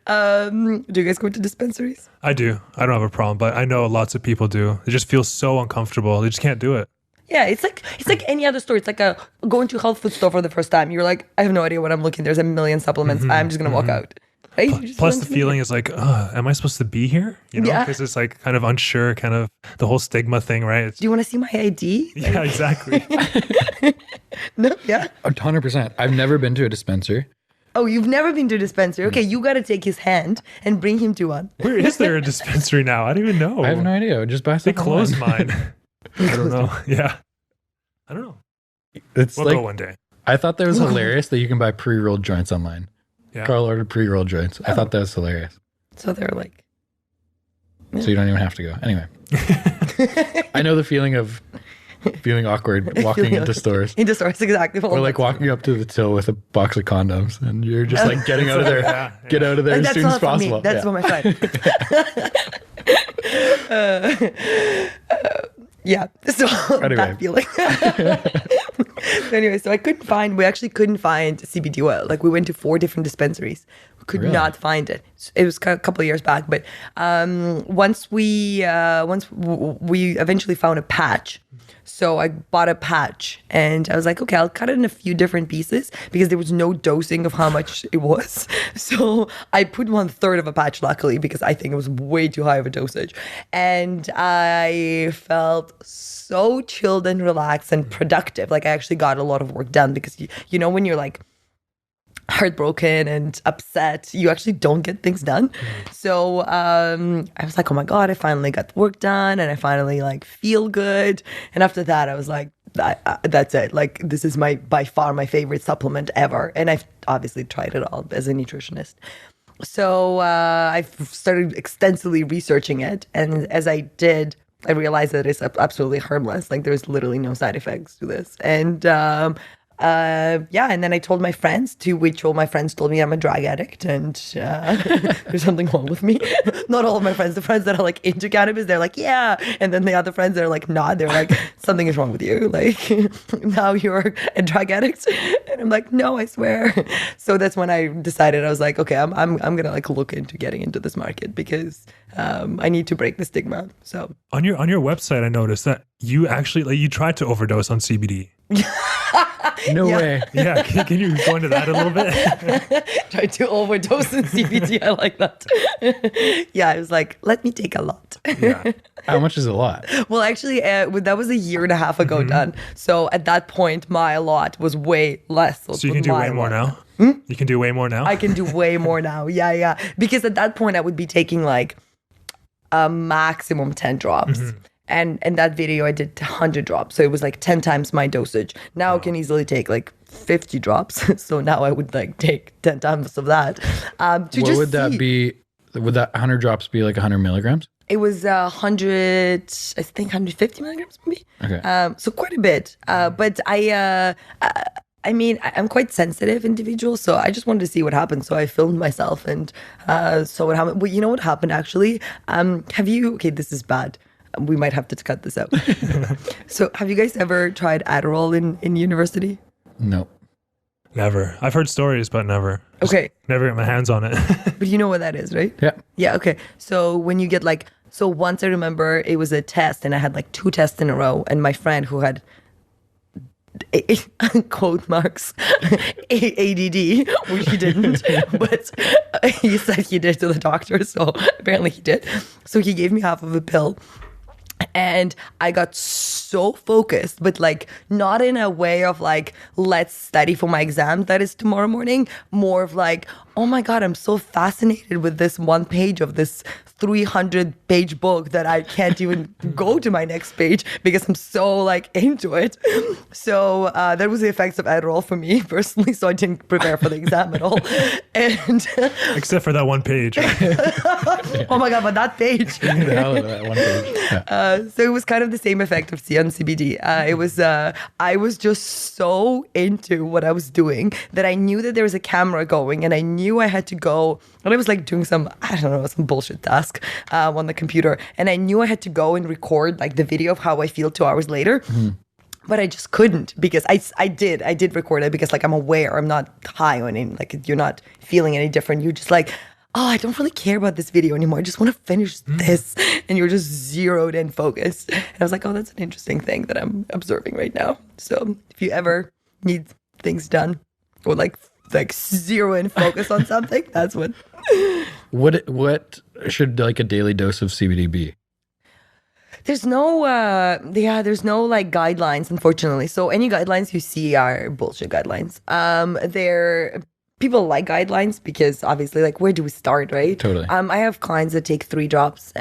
Do you guys go to dispensaries? I do. I don't have a problem, but I know lots of people do. It just feels so uncomfortable. They just can't do it. Yeah, it's like any other store. It's like going to a health food store for the first time. You're like, I have no idea what I'm looking. There's a million supplements. I'm just gonna walk out. Right? Plus the feeling is like, am I supposed to be here? You know, because it's like kind of unsure, kind of the whole stigma thing, right? Do you want to see my ID? Yeah, exactly. No, yeah. 100%. I've never been to a dispensary. Oh, you've never been to a dispensary? Okay, you got to take his hand and bring him to one. Where is there a dispensary now? I don't even know. I have no idea. Just buy something. They closed mine. I don't know. Yeah. I don't know. We'll go one day. I thought that was hilarious that you can buy pre-rolled joints online. Yeah. Carl ordered pre-rolled joints. I thought that was hilarious. So they're like... Yeah. So you don't even have to go. Anyway. I know the feeling of feeling awkward walking into stores. Into stores, exactly. Or like walking up to the till with a box of condoms and you're just like getting out of there. Get out of there as soon as possible. That's what my friend. Yeah. So anyway. that feeling. Anyway, so we actually couldn't find CBD oil. Like we went to 4 different dispensaries. We could not find it. It was a couple of years back, but once we eventually found a patch. So I bought a patch and I was like, okay, I'll cut it in a few different pieces because there was no dosing of how much it was. So I put 1/3 of a patch, luckily, because I think it was way too high of a dosage. And I felt so chilled and relaxed and productive. Like I actually got a lot of work done because, you know, when you're like heartbroken and upset, you actually don't get things done. So I was like, oh my God, I finally got work done and I finally like feel good. And after that, I was like, that's it. Like this is by far my favorite supplement ever. And I've obviously tried it all as a nutritionist. So I've started extensively researching it. And as I did, I realized that it's absolutely harmless. Like there's literally no side effects to this. And and then I told my friends, to which all my friends told me I'm a drug addict and there's something wrong with me. Not all of my friends, the friends that are like into cannabis, they're like, yeah. And then the other friends that are like, nah, they're like, something is wrong with you. Like now you're a drug addict. And I'm like, no, I swear. So that's when I decided, I was like, okay, I'm going to like look into getting into this market because I need to break the stigma. So on your website, I noticed that you actually you tried to overdose on CBD. No way. Yeah, can you go into that a little bit? Try to overdose in CBD. I like that. Yeah, I was like, let me take a lot. Yeah. How much is a lot? Well, actually, that was a year and a half ago done. So at that point, my lot was way less. So you can do way more now? You can do way more now? I can do way more now. Yeah. Because at that point, I would be taking like a maximum 10 drops. And in that video, I did 100 drops. So it was like 10 times my dosage. Now I can easily take like 50 drops. So now I would like take 10 times of that. What would that be? Would that 100 drops be like 100 milligrams? It was 100, I think 150 milligrams maybe. Okay. So quite a bit. But I mean, I'm quite sensitive individual, so I just wanted to see what happened. So I filmed myself and saw what happened. Well, you know what happened actually? Okay, this is bad. We might have to cut this out. So have you guys ever tried Adderall in university? No. Never. I've heard stories, but never. Okay. Never get my hands on it. But you know what that is, right? Yeah. Yeah, okay. So when you get like, so once I remember it was a test and I had like 2 tests in a row, and my friend who had quote marks ADD, which he didn't, but he said he did to the doctor, so apparently he did. So he gave me half of a pill. And I got so focused, but like not in a way of like, let's study for my exam that is tomorrow morning. More of like, oh my God, I'm so fascinated with this one page of this 300-page book that I can't even go to my next page because I'm so like into it. So that was the effects of Adderall for me personally. So I didn't prepare for the exam at all. And except for that one page. oh my God, but that page. The hell out of that one page. Yeah. So it was kind of the same effect of CBD. I was just so into what I was doing that I knew that there was a camera going, and I knew I had to go, and I was like doing some bullshit task on the computer, and I knew I had to go and record like the video of how I feel 2 hours later. But I just couldn't, because I did record it because like I'm aware, I'm not high on it, like you're not feeling any different. You're just like, oh, I don't really care about this video anymore. I just want to finish this. And you're just zeroed in focused. And I was like, oh, that's an interesting thing that I'm observing right now. So if you ever need things done or like zero in focus on something, that's what. What should like a daily dose of CBD be? There's no like guidelines, unfortunately. So any guidelines you see are bullshit guidelines. People like guidelines because obviously, like, where do we start, right? Totally. I have clients that take 3 drops,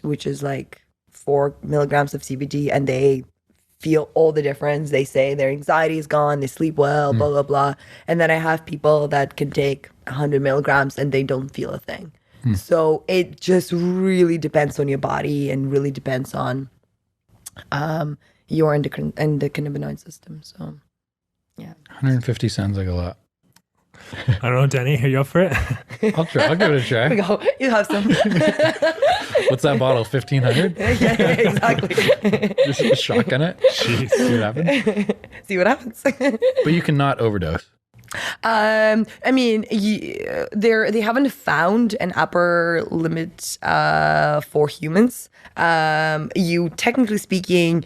which is like 4 milligrams of CBD, and they feel all the difference. They say their anxiety is gone, they sleep well, blah, blah, blah. And then I have people that can take 100 milligrams and they don't feel a thing. So it just really depends on your body and really depends on your endocannabinoid system. So, yeah. 150 sounds like a lot. I don't know, Denny, are you up for it? I'll try. I'll give it a try. Here we go. You have some. What's that bottle? 1,500? Yeah, exactly. Just shotgun it. Jeez. See what happens. See what happens. But you cannot overdose. I mean, they haven't found an upper limit for humans. You, technically speaking,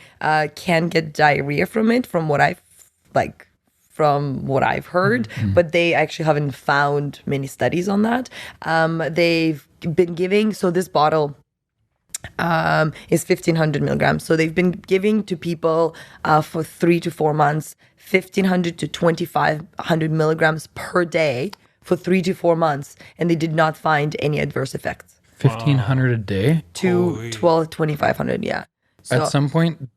can get diarrhea from it, from what I've heard, but they actually haven't found many studies on that. They've been giving, so this bottle is 1,500 milligrams. So they've been giving to people for 3 to 4 months, 1,500 to 2,500 milligrams per day for 3 to 4 months, and they did not find any adverse effects. 1,500 a day? To 2,500, yeah. So, At some point,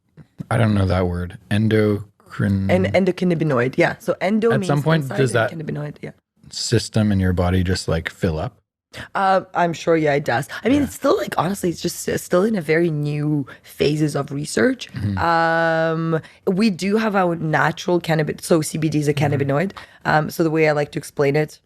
I don't know that word, endocannabinoid, yeah. So endo means some point, inside, does that cannabinoid, yeah. system in your body just like fill up? I'm sure, yeah, it does. I mean, it's still like, honestly, it's just still in a very new phases of research. We do have our natural cannabis, so CBD is a cannabinoid. So the way I like to explain it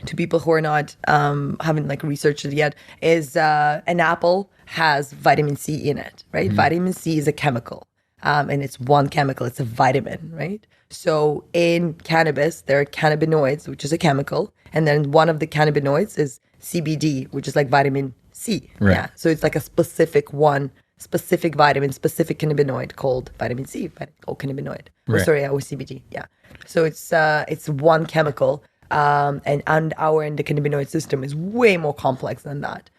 to people who are not, haven't like researched it yet, is an apple has vitamin C in it, right? Vitamin C is a chemical. And it's one chemical, it's a vitamin, right? So in cannabis, there are cannabinoids, which is a chemical. And then one of the cannabinoids is CBD, which is like vitamin C. Right. Yeah. So it's like a specific one specific vitamin, specific cannabinoid called vitamin C, or cannabinoid. Right. Or CBD. Yeah. So it's one chemical, and our endocannabinoid system is way more complex than that.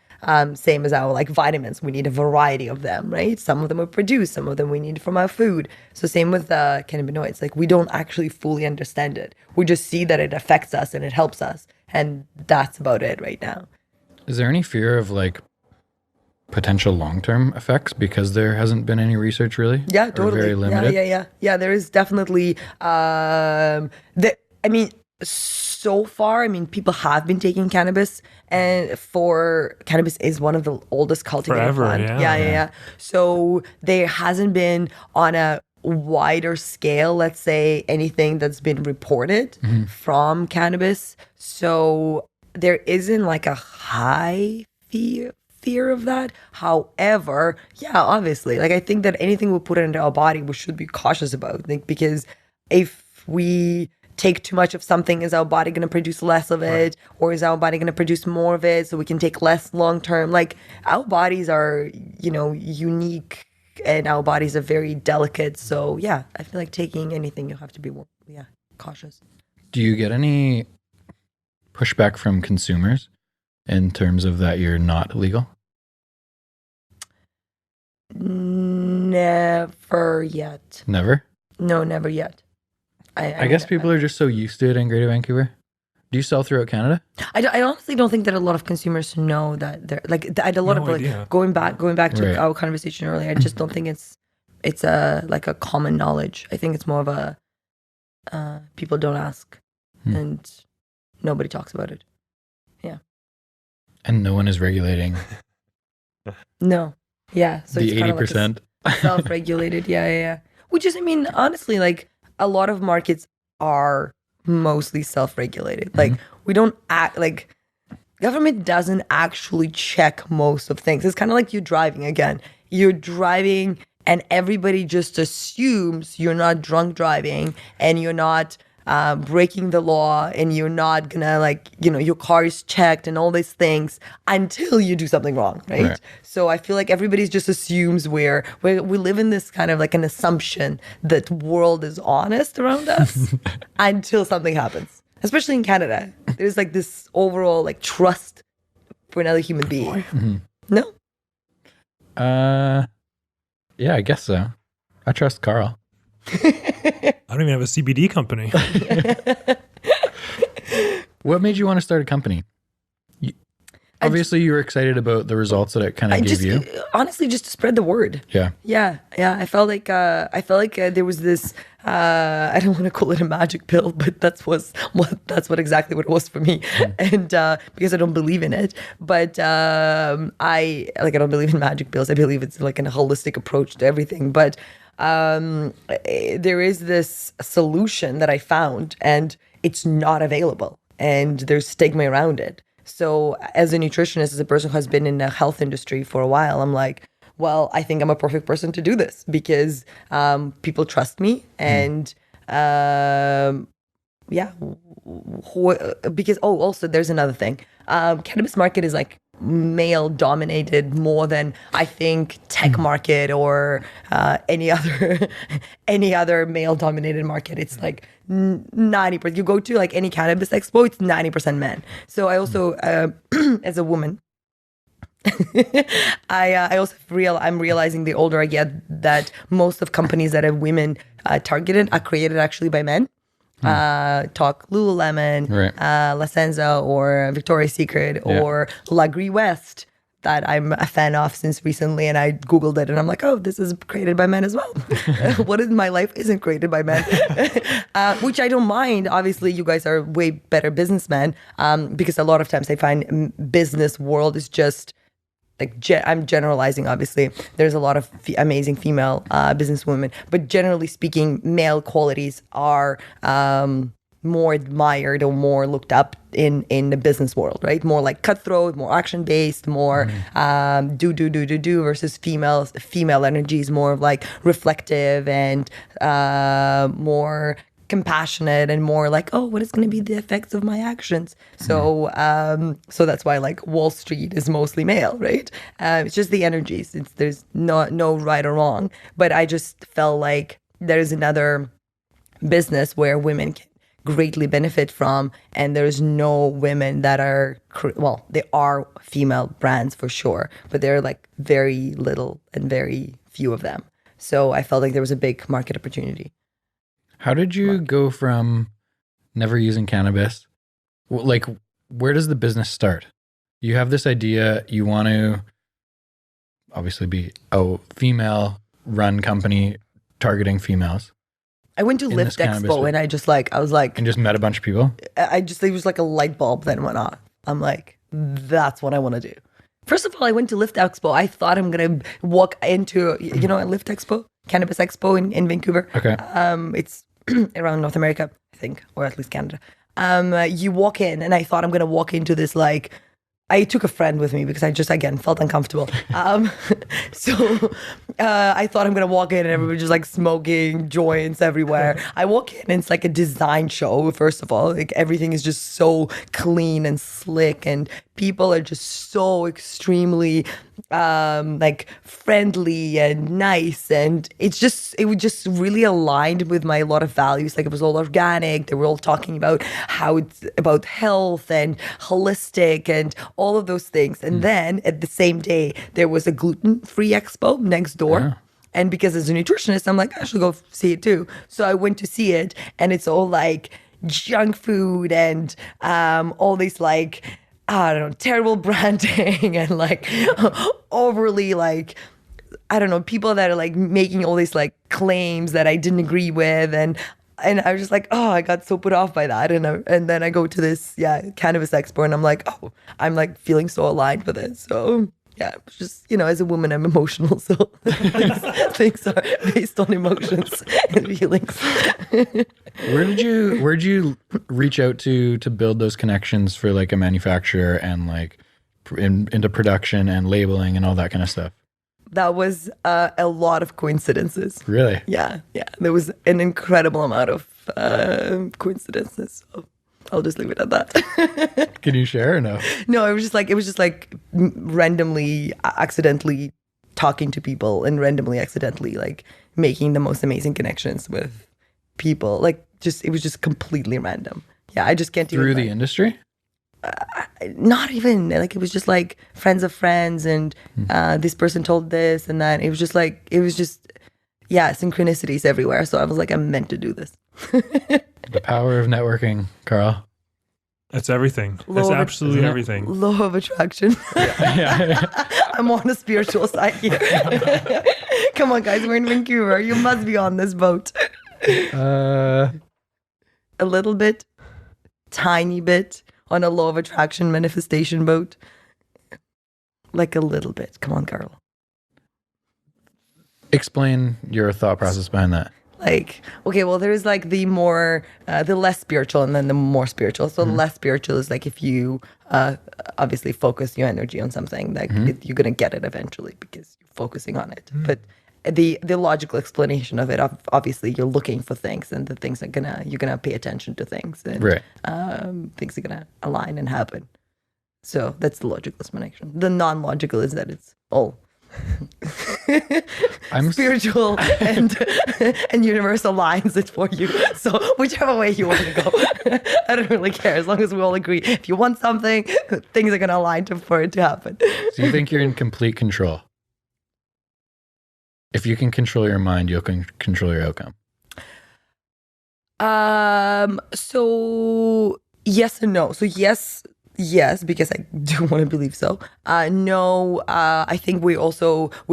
Same as our like vitamins, we need a variety of them, right? Some of them are produced, some of them we need from our food. So same with cannabinoids, like we don't actually fully understand it. We just see that it affects us and it helps us, and that's about it right now. Is there any fear of like potential long-term effects because there hasn't been any research really? Yeah, Or totally. very limited? Yeah. There is definitely. So far, people have been taking cannabis, and cannabis is one of the oldest cultivated Forever, plant. yeah. So there hasn't been on a wider scale, let's say, anything that's been reported from cannabis. So there isn't like a high fear of that. However, yeah, obviously, like I think that anything we put into our body, we should be cautious about, like, because if we take too much of something, is our body going to produce less of it, or is our body going to produce more of it so we can take less long term? Like our bodies are, unique, and our bodies are very delicate. So yeah, I feel like taking anything, you have to be more cautious. Do you get any pushback from consumers in terms of that you're not legal? Never yet. Never? No, never yet. I guess people are just so used to it in Greater Vancouver. Do you sell throughout Canada? I honestly don't think that a lot of consumers know that they're like. I had a lot of idea. like going back to Right. our conversation earlier. I just don't think it's a like a common knowledge. I think it's more of a people don't ask, and nobody talks about it. Yeah. And no one is regulating No. Yeah. So the it's kinda 80%. like self-regulated. Yeah. Which is, honestly, like a lot of markets are mostly self-regulated. Like we don't act like government doesn't actually check most of things. It's kind of like you driving again. You're driving and everybody just assumes you're not drunk driving and you're not breaking the law, and you're not gonna your car is checked and all these things until you do something wrong, right? So I feel like everybody's just assumes we live in this kind of like an assumption that world is honest around us until something happens. Especially in Canada, there's like this overall like trust for another human being. No? Yeah, I guess so. I trust Carl. I don't even have a CBD company. What made you want to start a company? Obviously, you were excited about the results that it kind of gave you. Honestly, just to spread the word. Yeah. I felt like there was this. I don't want to call it a magic pill, but that's exactly what it was for me. And because I don't believe in it, but I don't believe in magic pills. I believe it's like a holistic approach to everything. But there is this solution that I found, and it's not available, and there's stigma around it. So as a nutritionist, as a person who has been in the health industry for a while, I'm like, well, I think I'm a perfect person to do this because people trust me, and because also there's another thing. Cannabis market is like male dominated more than I think tech market or any other male dominated market. It's like 90%. You go to like any cannabis expo, it's 90% men. So I also as a woman, I'm realizing the older I get that most of companies that have women targeted are created actually by men. Talk Lululemon, La Senza, or Victoria's Secret, or La Gris West, that I'm a fan of since recently, and I googled it and I'm like, oh, this is created by men as well. What in my life isn't created by men? Which I don't mind. Obviously, you guys are way better businessmen, because a lot of times I find business world is just like I'm generalizing. Obviously, there's a lot of amazing female businesswomen, but generally speaking, male qualities are more admired or more looked up in the business world, right? More like cutthroat, more action based, more do versus female energy is more of like reflective and more compassionate and more like, oh, what is going to be the effects of my actions? So so that's why like Wall Street is mostly male, right? It's just the energies. There's no right or wrong. But I just felt like there's another business where women can greatly benefit from, and there's no women that are, well, there are female brands for sure, but there are like very little and very few of them. So I felt like there was a big market opportunity. How did you go from never using cannabis? Like, where does the business start? You have this idea, you want to obviously be a female run company targeting females. I went to Lift Expo and I was like... And just met a bunch of people? It was like a light bulb then went on. I'm like, that's what I want to do. First of all, I went to Lift Expo. I thought I'm going to walk into, you know, a Lift Expo, Cannabis Expo in Vancouver. Okay. It's around North America, I think, or at least Canada. You walk in and I thought I'm going to walk into this like... I took a friend with me because I just, again, felt uncomfortable. So I thought I'm going to walk in and everybody just like smoking joints everywhere. I walk in and it's like a design show, first of all. Like everything is just so clean and slick and people are just so extremely like friendly and nice. And it was just really aligned with my lot of values. Like it was all organic. They were all talking about how it's about health and holistic and all of those things. And then at the same day, there was a gluten-free expo next door. Yeah. And because as a nutritionist, I'm like, I should go see it too. So I went to see it and it's all like junk food and all these like, I don't know, terrible branding and like overly like, I don't know, people that are like making all these like claims that I didn't agree with. And I was just like, oh, I got so put off by that. And then I go to this, Cannabis Expo and I'm like, oh, I'm like feeling so aligned with it. So yeah, it's just, you know, as a woman, I'm emotional. So things are based on emotions and feelings. Where'd you reach out to build those connections for like a manufacturer and like into production and labeling and all that kind of stuff? That was a lot of coincidences. Really? Yeah. There was an incredible amount of coincidences. So I'll just leave it at that. Can you share or no? No, it was just like randomly, accidentally talking to people and randomly, accidentally like making the most amazing connections with people. Like it was just completely random. Yeah, I just can't even. Through the industry? Not even. Like it was just like friends of friends and this person told this and that. It was just synchronicities everywhere. So I was like, I'm meant to do this. The power of networking, Carl. It's everything. It's absolutely everything. Law of attraction. Yeah. I'm on the spiritual side here. Come on, guys. We're in Vancouver. You must be on this boat. A little bit. Tiny bit. On a law of attraction manifestation boat. Like a little bit. Come on, Carl. Explain your thought process behind that. Like, okay, well, there's like the more, the less spiritual and then the more spiritual. So the less spiritual is like if you obviously focus your energy on something, like you're going to get it eventually because you're focusing on it. But the logical explanation of it, obviously you're looking for things and the things you're going to pay attention to things and things are going to align and happen. So that's the logical explanation. The non-logical is that it's all I'm spiritual and universe aligns it for you. So whichever way you want to go, I don't really care as long as we all agree. If you want something, things are going to align for it to happen. So you think you're in complete control? If you can control your mind, you can control your outcome. So yes and no. So yes, because I do want to believe so. No, I think we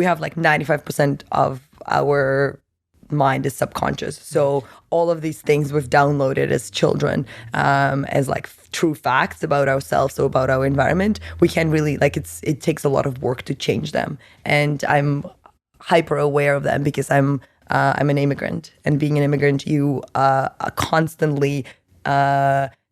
have like 95% of our mind is subconscious. So all of these things we've downloaded as children as like true facts about ourselves, so about our environment, we can really like it takes a lot of work to change them. And I'm hyper aware of them because I'm an immigrant, and being an immigrant, you are constantly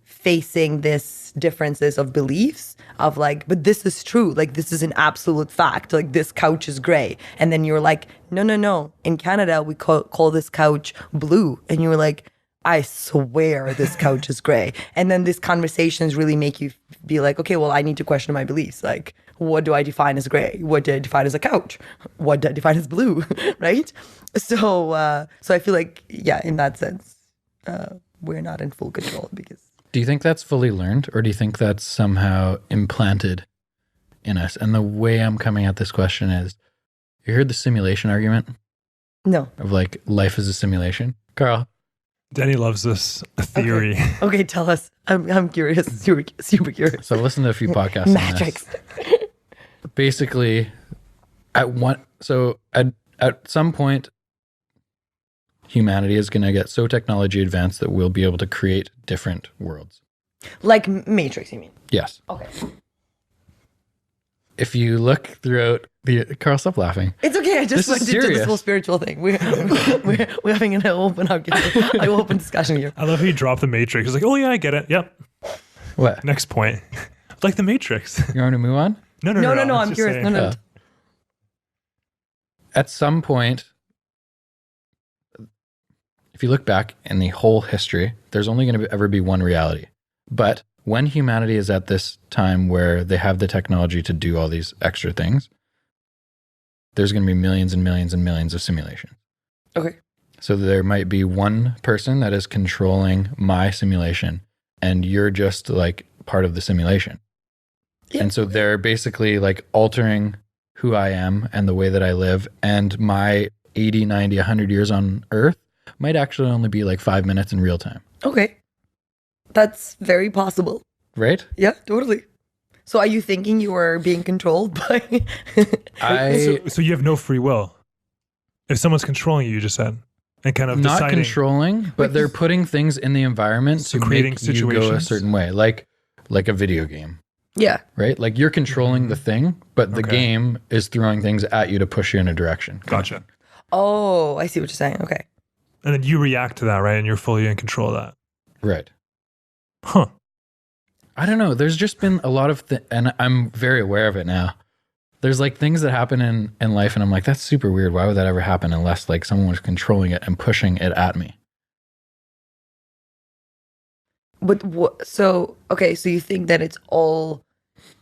facing this differences of beliefs of like, but this is true, like this is an absolute fact, like this couch is gray, and then you're like, no, in Canada we call this couch blue, and you're like, I swear this couch is gray. And then these conversations really make you be like, okay, well, I need to question my beliefs. Like, what do I define as gray? What do I define as a couch? What do I define as blue? Right? So I feel like, yeah, in that sense, we're not in full control because. Do you think that's fully learned, or do you think that's somehow implanted in us? And the way I'm coming at this question is, you heard the simulation argument? No. Of like, life is a simulation? Carl? Denny loves this theory. Okay, tell us. I'm curious, super curious. So I've listened to a few podcasts Matrix. on this. Basically, at some point, humanity is going to get so technology advanced that we'll be able to create different worlds. Like Matrix, you mean? Yes. Okay. If you look throughout the... Carl, stop laughing. It's okay. I just went into this whole spiritual thing. We're having an open discussion here. I love how you dropped the Matrix. It's like, oh yeah, I get it. Yep. What? Next point. Like the Matrix. You want to move on? No. I'm curious. Saying. No. At some point, if you look back in the whole history, there's only going to ever be one reality. But when humanity is at this time where they have the technology to do all these extra things, there's going to be millions and millions and millions of simulations. Okay. So there might be one person that is controlling my simulation, and you're just like part of the simulation. Yeah. And so they're basically like altering who I am and the way that I live, and my 80, 90, 100 years on Earth might actually only be like 5 minutes in real time. Okay. That's very possible. Right? Yeah, totally. So are you thinking you are being controlled by... So you have no free will. If someone's controlling you, you just said, and kind of not deciding... controlling, but they're putting things in the environment to creating make you go a certain way, like a video game. Yeah. Right? Like you're controlling the thing, but the game is throwing things at you to push you in a direction. Gotcha. Oh, I see what you're saying. Okay. And then you react to that, right? And you're fully in control of that. Right. Huh. I don't know. There's just been a lot of and I'm very aware of it now. There's like things that happen in life, and I'm like, that's super weird. Why would that ever happen unless like someone was controlling it and pushing it at me? But so you think that it's all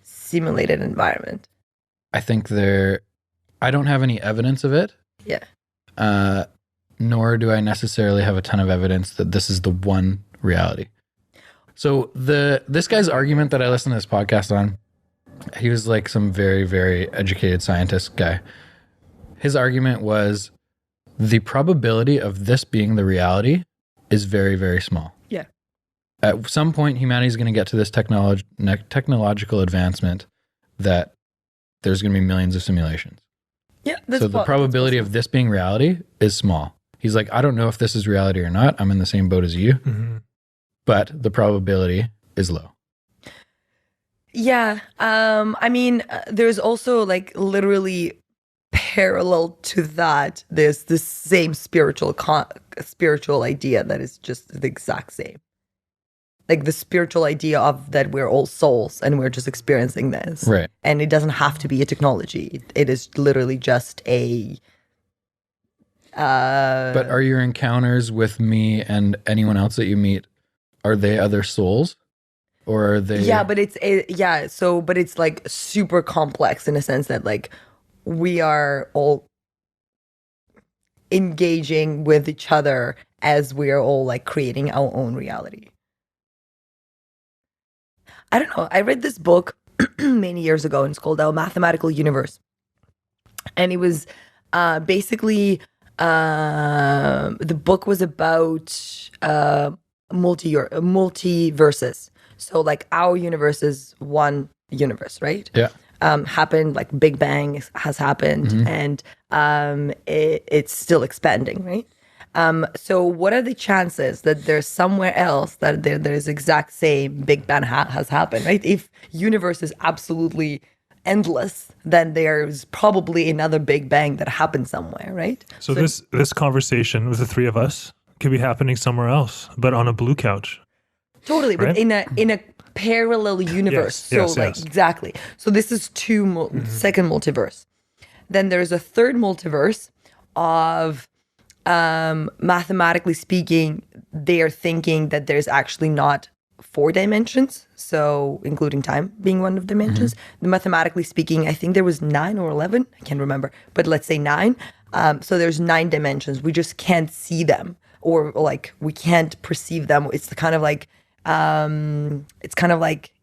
simulated environment? I think I don't have any evidence of it. Yeah. Nor do I necessarily have a ton of evidence that this is the one reality. So this guy's argument that I listened to this podcast on, he was like some very, very educated scientist guy. His argument was the probability of this being the reality is very, very small. Yeah. At some point, humanity is going to get to this technological advancement that there's going to be millions of simulations. Yeah. So the probability of this being reality is small. He's like, I don't know if this is reality or not. I'm in the same boat as you. Mm-hmm. But the probability is low. Yeah. I mean, there's also like literally parallel to that, there's this same spiritual idea that is just the exact same. Like the spiritual idea of that we're all souls and we're just experiencing this. Right. And it doesn't have to be a technology. It is literally just a... But are your encounters with me and anyone else that you meet, are they other souls? Or are they... Yeah, but it's like super complex in a sense that like we are all engaging with each other as we are all like creating our own reality. I don't know. I read this book many years ago, and it's called Our Mathematical Universe. And it was basically, the book was about multiverses. So like our universe is one universe, right? Yeah. Happened, like Big Bang has happened, mm-hmm. and it's still expanding, right? So what are the chances that there's somewhere else that there is exact same Big Bang has happened, right? If universe is absolutely endless, then there's probably another Big Bang that happened somewhere, right? So this conversation with the three of us could be happening somewhere else, but on a blue couch. Totally, right? But in a parallel universe. Yes, exactly. So this is second multiverse. Then there's a third multiverse of mathematically speaking, they are thinking that there's actually not 4 dimensions, so including time being one of the dimensions. Mathematically speaking, I think there was 9 or 11. I can't remember, but let's say 9. So there's 9 dimensions. We just can't see them, or like we can't perceive them. It's kind of like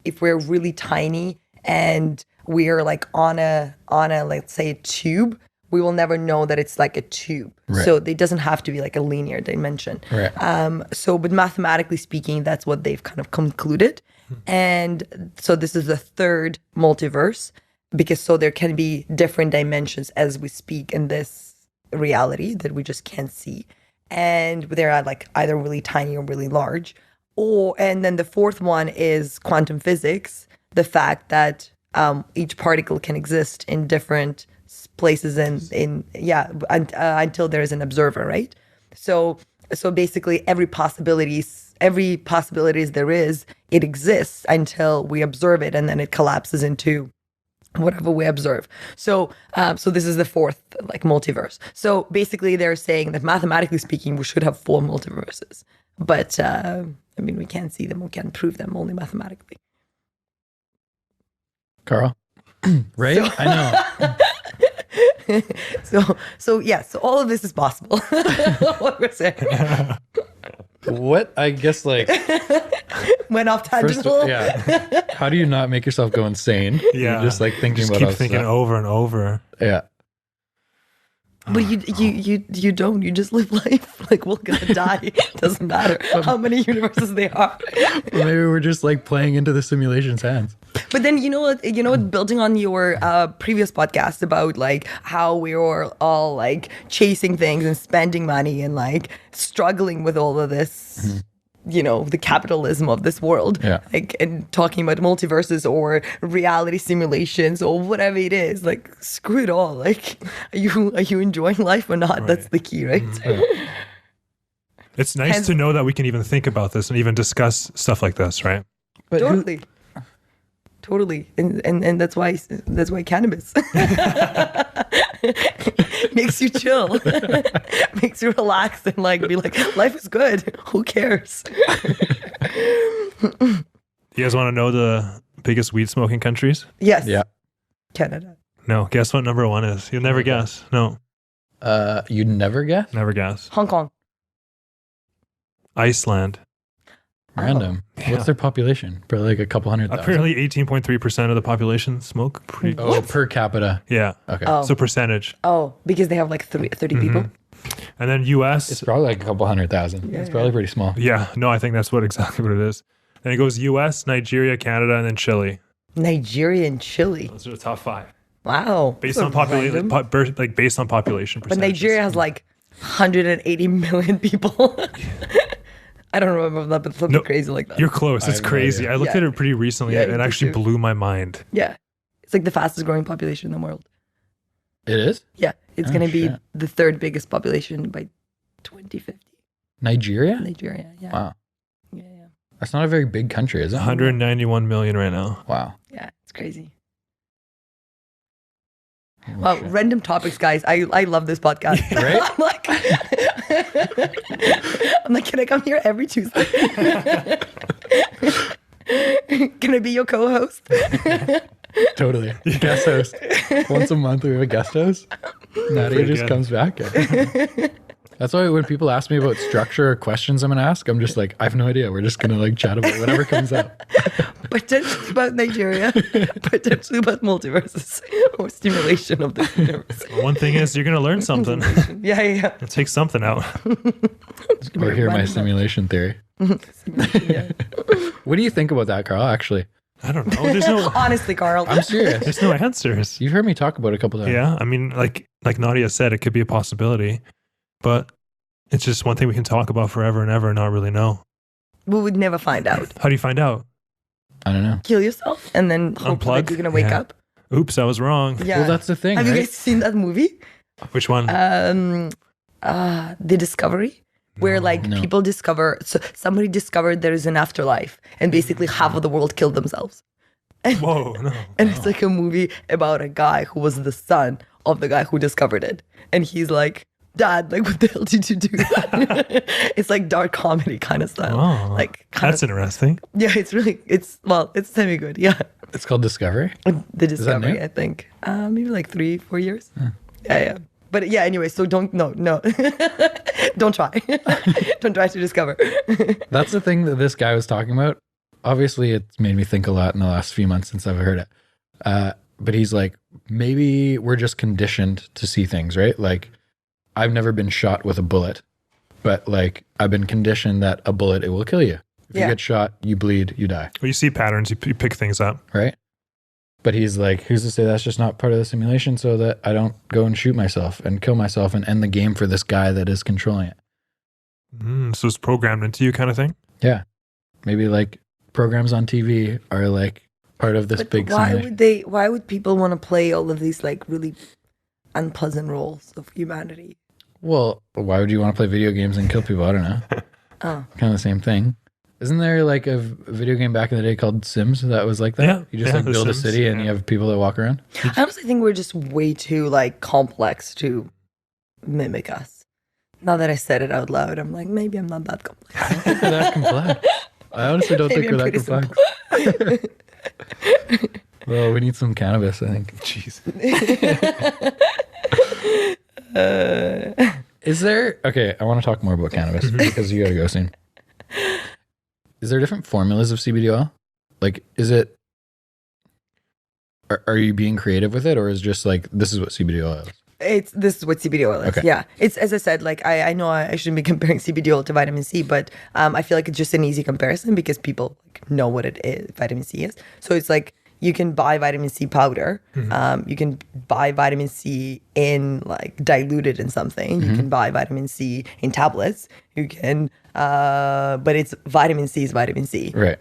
if we're really tiny and we're like on a let's say a tube, we will never know that it's like a tube. Right. So it doesn't have to be like a linear dimension. Right. But mathematically speaking, that's what they've kind of concluded. And so this is the third multiverse, because so there can be different dimensions as we speak in this reality that we just can't see. And they're like either really tiny or really large. And then the fourth one is quantum physics, the fact that each particle can exist in different places until there is an observer, right? So basically every possibilities there is, it exists until we observe it, and then it collapses into whatever we observe. So this is the fourth like multiverse. So basically they're saying that mathematically speaking, we should have 4 multiverses, but I mean, we can't see them, we can't prove them, only mathematically. Carl, right? So, I know. So all of this is possible. What we're saying. What? I guess like Went off tangent. yeah. How do you not make yourself go insane? Yeah. You're just like thinking Just about keep all thinking stuff. over and over. Yeah. But you don't. You just live life. Like, we're gonna die. It doesn't matter how many universes there are. Well, maybe we're just like playing into the simulation's hands. But then you know what? Building on your previous podcast about like how we were all like chasing things and spending money and like struggling with all of this. The capitalism of this world, like, and talking about multiverses or reality simulations or whatever it is, like, screw it all. Like, are you enjoying life or not? Right. That's the key, right? It's nice to know that we can even think about this and even discuss stuff like this, right? But totally, and that's why cannabis makes you chill, makes you relax and like be like, life is good. Who cares? You guys want to know the biggest weed smoking countries? Yes. Yeah. Canada. No. Guess what number 1 is? You'll never guess. No. You'd never guess? Never guess. Hong Kong. Iceland. Random. Yeah. What's their population? Probably like a couple 100,000. Apparently 18.3% of the population smoke. Per capita. Yeah. Okay. Oh. So percentage. Oh, because they have like 30 people. And then US. It's probably like a couple 100,000. It's probably pretty small. Yeah. No, I think that's exactly what it is. Then it goes US, Nigeria, Canada, and then Chile. Nigeria and Chile. Those are the top 5. Wow. Based on population, based on population But percentages. Nigeria has like 180 million people. I don't remember that, but it's something crazy like that. You're close. It's have no crazy. idea. I looked at it pretty recently. Yeah, It me actually too. blew my mind. Yeah. It's like the fastest growing population in the world. It is? Yeah. It's Oh, going to be shit. the 3rd biggest population by 2050. Nigeria? Nigeria. Yeah. Wow. Yeah. That's not a very big country, is it? 191 million right now. Wow. Yeah. It's crazy. Oh, Wow. shit. Random topics, guys. I love this podcast. Right? I'm like, can I come here every Tuesday? Can I be your co-host? Totally. Guest host. Once a month we have a guest host. Nadia Pretty just good. comes back. That's why when people ask me about structure or questions I'm going to ask, I'm just like, I have no idea. We're just going to like chat about whatever comes up. Potentially about Nigeria, potentially about multiverses or stimulation of the universe. One thing is, you're going to learn something. Yeah. Take something out. Or hear my simulation theory. Yeah. What do you think about that, Carl, actually? I don't know. There's no. Honestly, Carl. I'm serious. There's no answers. You've heard me talk about it a couple times. Yeah, I mean, like Nadia said, it could be a possibility, but it's just one thing we can talk about forever and ever and not really know. We would never find out. How do you find out? I don't know. Kill yourself and then hope Unplug? that you're going to wake Yeah. up. Oops, I was wrong. Yeah. Well, that's the thing, Have you right? guys seen that movie? Which one? The Discovery, where like No. people discover, so somebody discovered there is an afterlife, and basically half of the world killed themselves. Whoa, no. And it's like a movie about a guy who was the son of the guy who discovered it. And he's like Dad, like what the hell did you do? It's like dark comedy kind of style. Oh, like that's interesting. Yeah, it's semi good. Yeah, It's called Discovery. the Discovery, new? I think maybe like 3-4 years. Yeah. But yeah, anyway, so don't don't try. Don't try to discover. That's the thing that this guy was talking about. Obviously, it's made me think a lot in the last few months since I've heard it. But he's like, maybe we're just conditioned to see things, right? Like, I've never been shot with a bullet, but like, I've been conditioned that a bullet, it will kill you. If you get shot, you bleed, you die. Well, you see patterns, you pick things up. Right? But he's like, who's to say that's just not part of the simulation so that I don't go and shoot myself and kill myself and end the game for this guy that is controlling it? So it's programmed into you kind of thing? Yeah. Maybe like programs on TV are like part of this big simulation. Why would people want to play all of these like really unpleasant roles of humanity? Well, why would you want to play video games and kill people? I don't know. Kind of the same thing. Isn't there like a video game back in the day called Sims that was like that? Yeah, You just like build Sims, a city and you have people that walk around? I honestly think we're just way too like complex to mimic us. Now that I said it out loud, I'm like, maybe I'm not that complex. I don't think we're that complex. I honestly don't think we're that complex. Well, we need some cannabis, I think. Jeez. Is there... Okay, I want to talk more about cannabis because you got to go soon. Is there different formulas of CBD oil? Like, is it... Are you being creative with it, or is it just like, this is what CBD oil is? This is what CBD oil is. Okay. Yeah. It's, as I said, like I know I shouldn't be comparing CBD oil to vitamin C, but I feel like it's just an easy comparison because people like, know what it is, vitamin C is. So it's like you can buy vitamin C powder. You can buy vitamin C in like diluted in something. You can buy vitamin C in tablets. You can, but it's vitamin C is vitamin C. Right.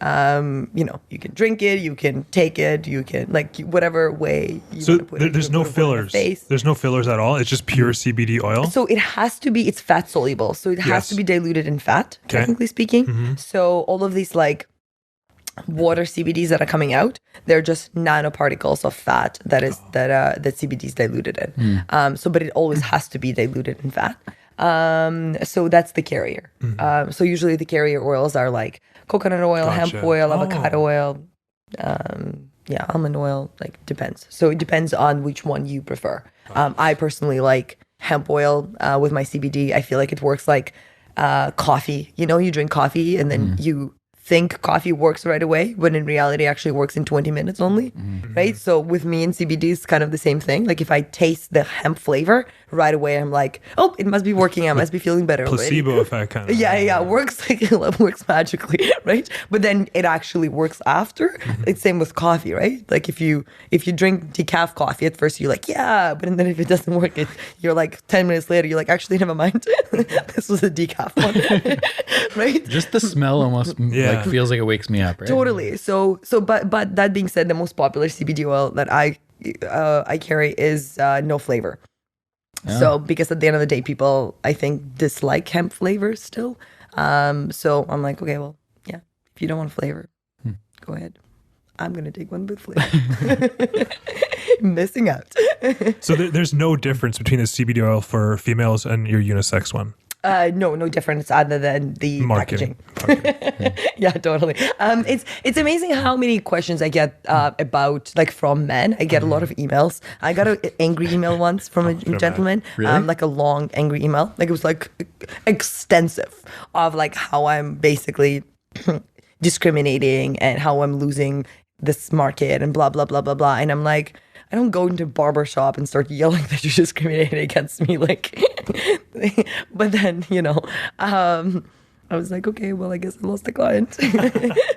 You know, you can drink it, you can take it, you can like whatever way you So want to put it. there's no fillers. There's no fillers at all. It's just pure CBD oil. So it has to be, it's fat soluble. So it has to be diluted in fat, technically speaking. So all of these like water CBDs that are coming out, they're just nanoparticles of fat that CBD is diluted in. But it always has to be diluted in fat. So that's the carrier. So usually the carrier oils are like coconut oil, hemp oil, avocado oil, almond oil, like depends. So it depends on which one you prefer. I personally like hemp oil with my CBD. I feel like it works like coffee. You know, you drink coffee and then you think coffee works right away, when in reality it actually works in 20 minutes only, right? So with me and CBD, it's kind of the same thing. Like if I taste the hemp flavor right away, I'm like, oh, it must be working. I must be feeling better. Placebo effect kind of. Yeah, works like it works magically, right? But then it actually works after. It's same with coffee, right? Like if you drink decaf coffee at first, you're like, yeah, but then if it doesn't work, you're like 10 minutes later, you're like, actually, never mind. This was a decaf one, right? Just the smell almost like feels like it wakes me up, right? Totally. So, but that being said, the most popular CBD oil that I carry is no flavor. Oh. So, because at the end of the day, people, I think, dislike hemp flavors still. So I'm like, okay, well, yeah, if you don't want flavor, go ahead. I'm going to take one with flavor. Missing out. So there's no difference between the CBD oil for females and your unisex one? No difference other than the marketing. Packaging. Yeah, totally. It's amazing how many questions I get about like from men. I get a lot of emails. I got an angry email once from a gentleman, really? Like a long angry email. Like it was like extensive of like how I'm basically discriminating and how I'm losing this market and blah blah blah blah blah. And I'm like, I don't go into a barber shop and start yelling that you're discriminating against me. Like, but then, I was like, okay, well, I guess I lost a client.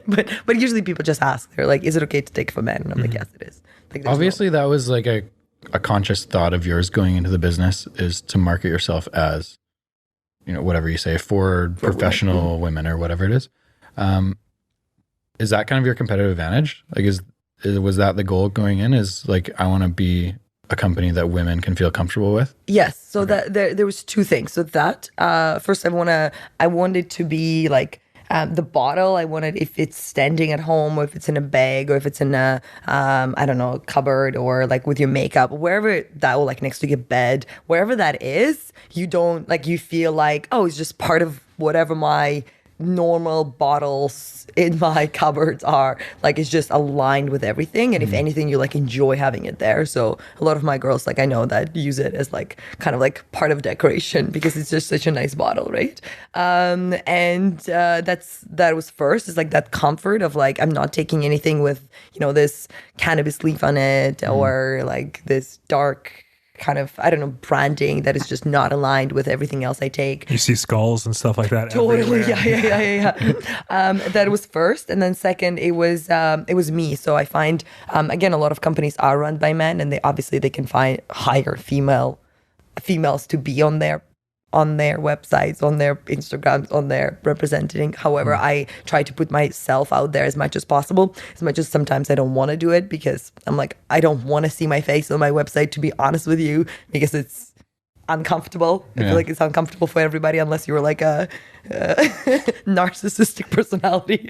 but usually people just ask. They're like, is it okay to take from men? And I'm like, yes, it is. Like, obviously, that was like a conscious thought of yours going into the business, is to market yourself as, whatever you say, for professional women or whatever it is. Is that kind of your competitive advantage? Like, was that the goal going in? Is like, I want to be a company that women can feel comfortable with? Yes. So that there was two things. So that first, I wanted to be like the bottle, I want it if it's standing at home or if it's in a bag or if it's in a, I don't know, cupboard or like with your makeup, wherever that will like next to your bed, wherever that is, you don't like, you feel like, oh, it's just part of whatever my normal bottles in my cupboards are, like it's just aligned with everything, and if anything you like enjoy having it there. So a lot of my girls, like I know, that use it as like kind of like part of decoration because it's just such a nice bottle, right? That was first, is like that comfort of like I'm not taking anything with, you know, this cannabis leaf on it or like this dark kind of, I don't know, branding that is just not aligned with everything else I take. You see skulls and stuff like that. Totally, everywhere. yeah. That was first, and then second, it was me. So I find again, a lot of companies are run by men, and they can hire females to be on their websites, on their Instagrams, on their representing. However, I try to put myself out there as much as possible, as much as sometimes I don't want to do it because I'm like, I don't want to see my face on my website, to be honest with you, because it's uncomfortable. I feel like it's uncomfortable for everybody unless you're like a narcissistic personality.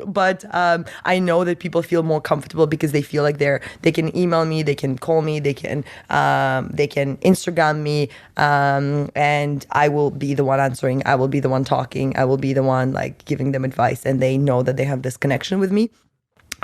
But I know that people feel more comfortable because they feel like they can email me, they can call me, they can Instagram me, and I will be the one answering, I will be the one talking, I will be the one like giving them advice, and they know that they have this connection with me.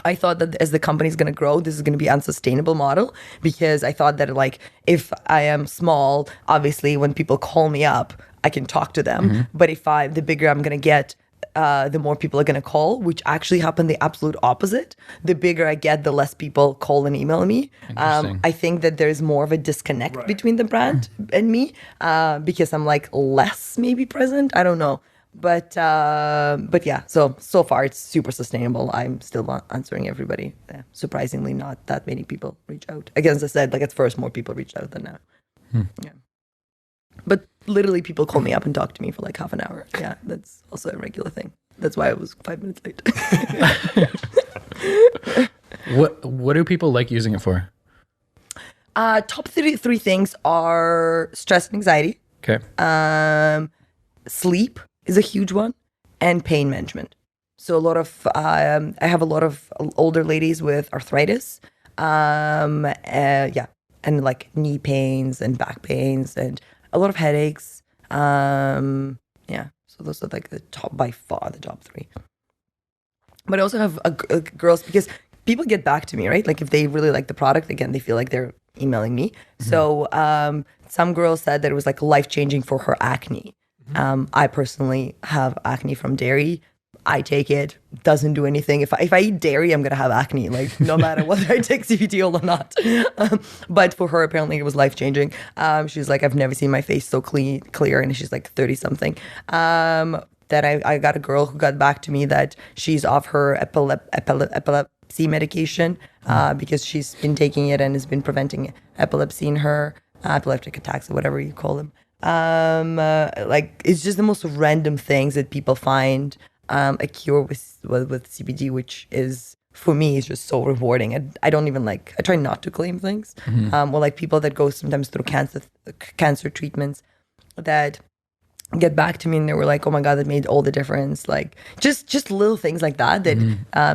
I thought that as the company is going to grow, this is going to be an unsustainable model, because I thought that like if I am small, obviously when people call me up, I can talk to them. But if the bigger I'm going to get, the more people are going to call, which actually happened the absolute opposite. The bigger I get, the less people call and email me. I think that there's more of a disconnect between the brand and me, because I'm like less maybe present. I don't know. But yeah, so far it's super sustainable. I'm still answering everybody. Surprisingly, not that many people reach out. Again, as I said, like at first more people reached out than now. Yeah. But literally people call me up and talk to me for like half an hour. Yeah, that's also a regular thing. That's why I was 5 minutes late. What do people like using it for? Top three things are stress and anxiety. Okay. Sleep is a huge one, and pain management. So a lot of I have a lot of older ladies with arthritis, and like knee pains and back pains and a lot of headaches. So those are like the top three. But I also have girls, because people get back to me, right? Like if they really like the product, again, they feel like they're emailing me. So some girls said that it was like life-changing for her acne. I personally have acne from dairy. I take it, doesn't do anything. If I eat dairy, I'm gonna have acne, like no matter whether I take CBD oil or not. But for her, apparently it was life-changing. She's like, I've never seen my face so clear, and she's like 30-something. That I got a girl who got back to me that she's off her epilepsy medication because she's been taking it and has been preventing epilepsy in her, epileptic attacks or whatever you call them. Like it's just the most random things that people find a cure with CBD, which is for me is just so rewarding. I don't even like, I try not to claim things. Or like people that go sometimes through cancer treatments that get back to me and they were like, oh my God, that made all the difference. Like just little things like that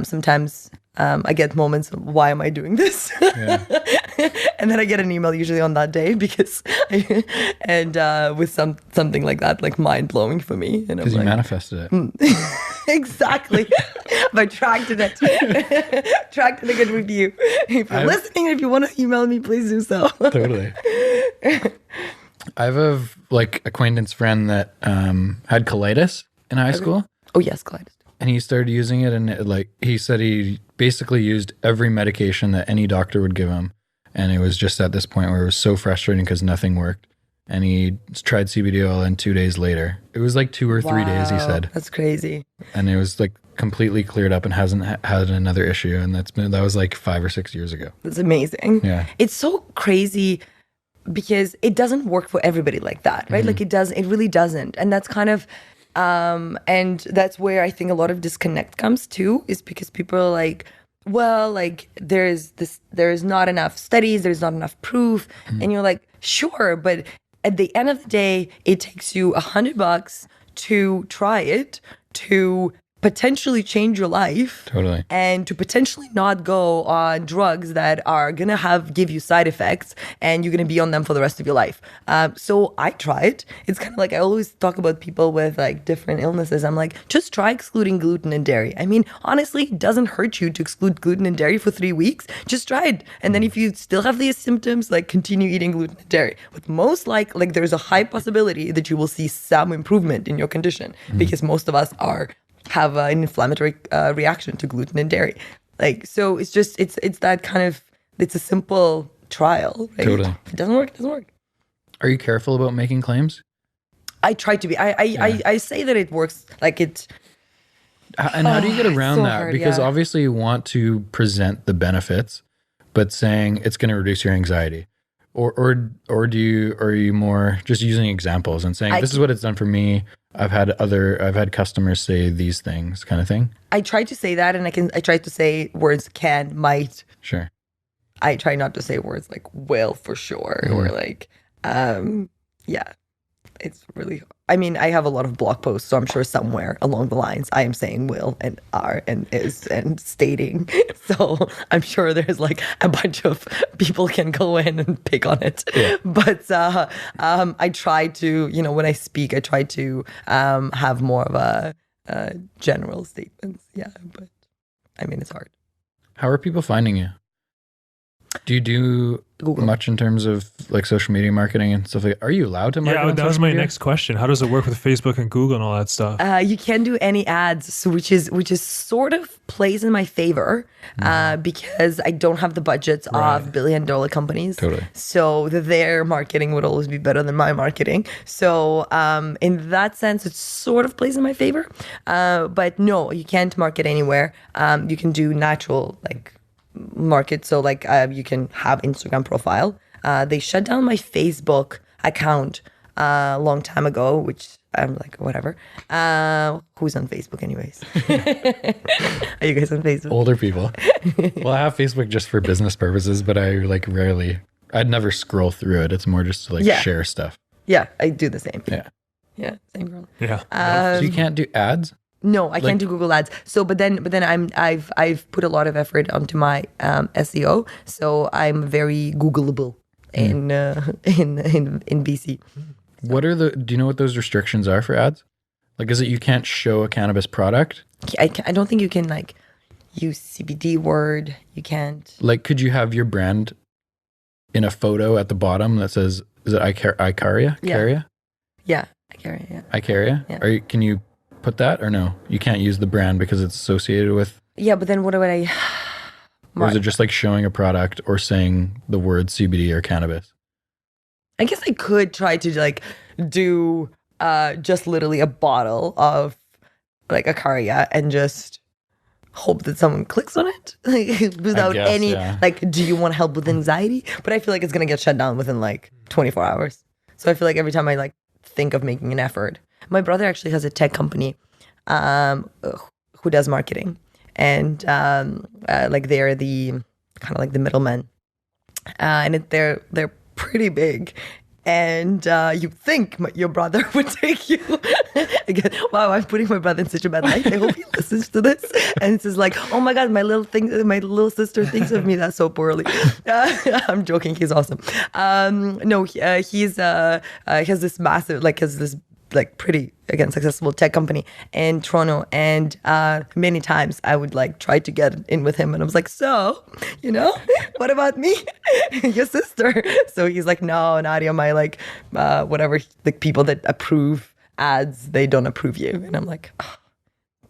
sometimes I get moments of, why am I doing this? Yeah. And then I get an email usually on that day with something like that, like mind blowing for me. Because you manifested it. Exactly. I've attracted it. Attracted a good review. If you're listening, if you want to email me, please do so. Totally. I have a acquaintance friend that had colitis in high school. Oh yes, colitis. And he started using it, and he said he basically used every medication that any doctor would give him. And it was just at this point where it was so frustrating because nothing worked. And he tried CBD oil, and 2 days later, it was like 2 or 3 days, he said. That's crazy. And it was like completely cleared up and hasn't had another issue. And that was like 5 or 6 years ago. That's amazing. Yeah. It's so crazy because it doesn't work for everybody like that, right? Like it really doesn't. And that's kind of, and that's where I think a lot of disconnect comes too, is because people are like, well, like there is not enough studies, there's not enough proof. And you're like, sure, but at the end of the day, it takes you $100 to try it, to potentially change your life. Totally. And to potentially not go on drugs that are going to give you side effects and you're going to be on them for the rest of your life. So I tried. It's kind of like I always talk about people with like different illnesses. I'm like, just try excluding gluten and dairy. I mean, honestly, it doesn't hurt you to exclude gluten and dairy for 3 weeks. Just try it. And then if you still have these symptoms, like continue eating gluten and dairy. But most like there's a high possibility that you will see some improvement in your condition because most of us have an inflammatory reaction to gluten and dairy. Like, so it's just, it's that kind of, it's a simple trial. Right? Totally. If it doesn't work, it doesn't work. Are you careful about making claims? I try to be. I say that it works. Like it. And how do you get around so that? hard, Because yeah. obviously you want to present the benefits, but saying it's going to reduce your anxiety. Or are you more just using examples and saying, this is what it's done for me. I've had customers say these things, kind of thing. I try to say that, and I try to say words can, might. Sure. I try not to say words like will for sure or like, yeah. It's really, I mean, I have a lot of blog posts, so I'm sure somewhere along the lines I am saying will and are and is and stating. So I'm sure there's like a bunch of people can go in and pick on it. Yeah. But I try to, when I speak, I try to have more of a general statements. Yeah, but I mean, it's hard. How are people finding you? Do you do Google. much in terms of like social media marketing and stuff like that? Are you allowed to market? Yeah, on that was social my media? next question. How does it work with Facebook and Google and all that stuff? You can do any ads, so which is sort of plays in my favor because I don't have the budgets of billion-dollar companies. Totally. So their marketing would always be better than my marketing. So in that sense, it sort of plays in my favor. But no, you can't market anywhere. You can do natural market. So you can have Instagram profile. They shut down my Facebook account a long time ago, which I'm like, whatever. Who's on Facebook anyways? Are you guys on Facebook? Older people. Well, I have Facebook just for business purposes, but I I'd never scroll through it. It's more just to share stuff. Yeah, I do the same. Yeah. Yeah, same girl. Yeah. So you can't do ads? No, I can't do Google Ads. So, but then I've put a lot of effort onto my SEO. So I'm very Googleable in BC. Do you know what those restrictions are for ads? Like, is it you can't show a cannabis product? I don't think you can use CBD word. You can't. Like, could you have your brand in a photo at the bottom that says, is it ICARIA? Yeah. ICARIA? Yeah, ICARIA. Yeah. ICARIA? Yeah. Can you put that or no? You can't use the brand because it's associated with. Yeah, but then what would I? Or is it just like showing a product or saying the word CBD or cannabis? I guess I could try to do just literally a bottle of ICARIA and just hope that someone clicks on it without any do you want help with anxiety? But I feel like it's gonna get shut down within 24 hours. So I feel like every time I think of making an effort. My brother actually has a tech company who does marketing, and they're the kind of the middlemen, and they're pretty big. And you think your brother would take you. Again, wow, I'm putting my brother in such a bad light. I hope he listens to this. And it's just oh my God, my little sister thinks of me that so poorly. I'm joking. He's awesome. No, he has this massive, pretty, again, successful tech company in Toronto. And many times I would try to get in with him. And I was like, so, what about me? Your sister. So he's like, no, Nadia, my whatever, the people that approve ads, they don't approve you. And I'm like, oh,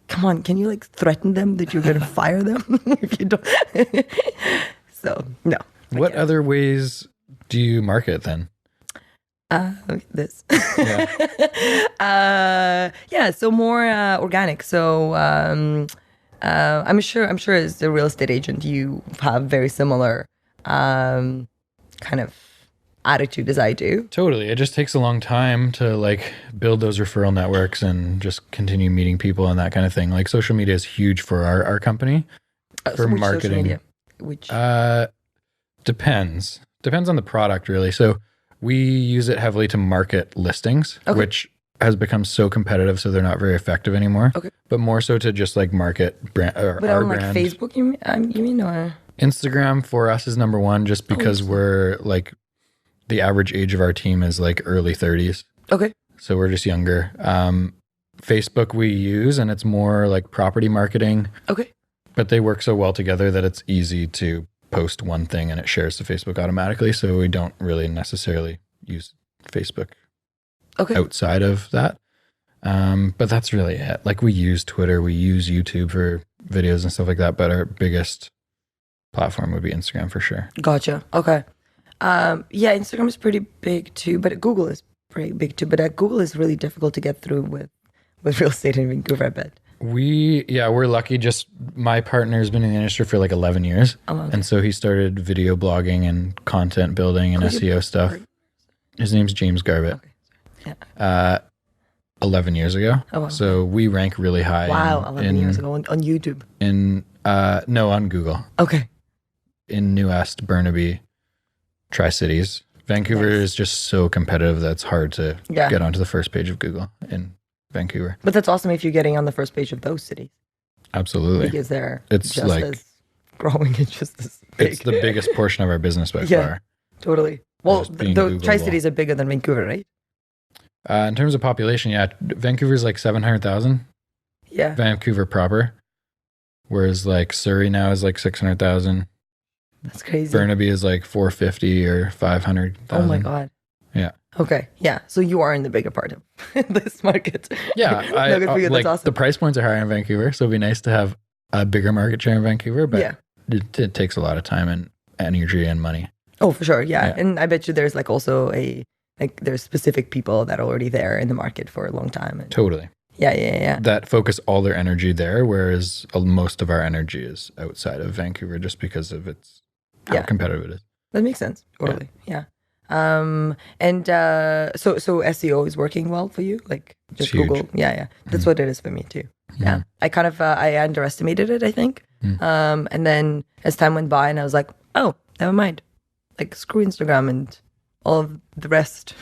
come on, can you threaten them that you're going to fire them if you don't? So, no. What other ways do you market then? This. Yeah. So more organic. So I'm sure as a real estate agent you have very similar kind of attitude as I do. Totally. It just takes a long time to build those referral networks and just continue meeting people and that kind of thing. Social media is huge for our company for which marketing. Social media? Which depends on the product really. So we use it heavily to market listings, which has become so competitive, so they're not very effective anymore. Okay. But more so to just like market brand or But our on like brand. Facebook, you mean or? Instagram for us is number one, just because we're like the average age of our team is like early 30s. Okay. So we're just younger. Facebook we use, and it's more like property marketing. Okay. But they work so well together that it's easy to post one thing and it shares to Facebook automatically. So we don't really necessarily use Facebook outside of that. But that's really it. Like we use Twitter, we use YouTube for videos and stuff like that. But our biggest platform would be Instagram for sure. Gotcha. Okay. Yeah, Instagram is pretty big too, but Google is pretty big too. But Google is really difficult to get through with real estate in Vancouver, I bet. We're lucky. Just my partner's been in the industry for like 11 years. Oh, okay. And so he started video blogging and content building and SEO stuff. His name's James Garbett. Okay. Yeah. 11 years ago. Oh, wow. So we rank really high. Wow, 11 years ago on YouTube. No, on Google. Okay. In New Est, Burnaby, Tri-Cities. Vancouver is just so competitive that it's hard to get onto the first page of Google in Vancouver. But that's awesome if you're getting on the first page of those cities. Absolutely. Because they're it's just like, as growing and just as big. It's the biggest portion of our business by far. Totally. Well, Just being the Googleable. Tri-Cities are bigger than Vancouver, right? In terms of population, Vancouver's like 700,000. Yeah. Vancouver proper. Whereas like Surrey now is like 600,000. That's crazy. Burnaby is like 450 or 500,000. Oh my God. Yeah. Okay. Yeah. So you are in the bigger part of this market. Yeah. Good for you. Like That's awesome. the price points are higher in Vancouver, so it'd be nice to have a bigger market share in Vancouver, but it takes a lot of time and energy and money. Oh, for sure. Yeah. And I bet you there's like also there's specific people that are already there in the market for a long time. And Totally. Yeah. That focus all their energy there, whereas most of our energy is outside of Vancouver just because of how competitive it is. That makes sense. Totally. Yeah. So SEO is working well for you? Like just Google? Yeah. That's what it is for me too. Yeah. I kind of, I underestimated it, I think. And then as time went by and I was like, oh, never mind. Like screw Instagram and all of the rest.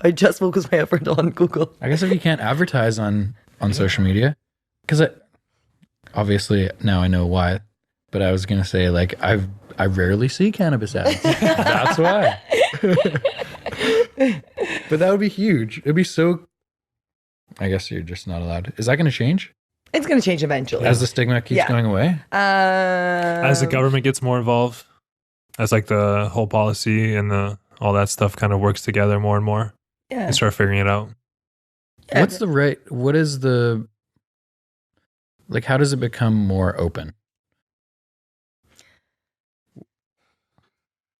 I just focus my effort on Google. I guess if you can't advertise on social media, because obviously now I know why, but I was going to say like I rarely see cannabis ads. That's why. But that would be huge. It'd be so, I guess you're just not allowed. Is that going to change? It's going to change eventually. As the stigma keeps going away? As the government gets more involved, as like the whole policy and all that stuff kind of works together more and more. Yeah. You start figuring it out. Yeah. How does it become more open?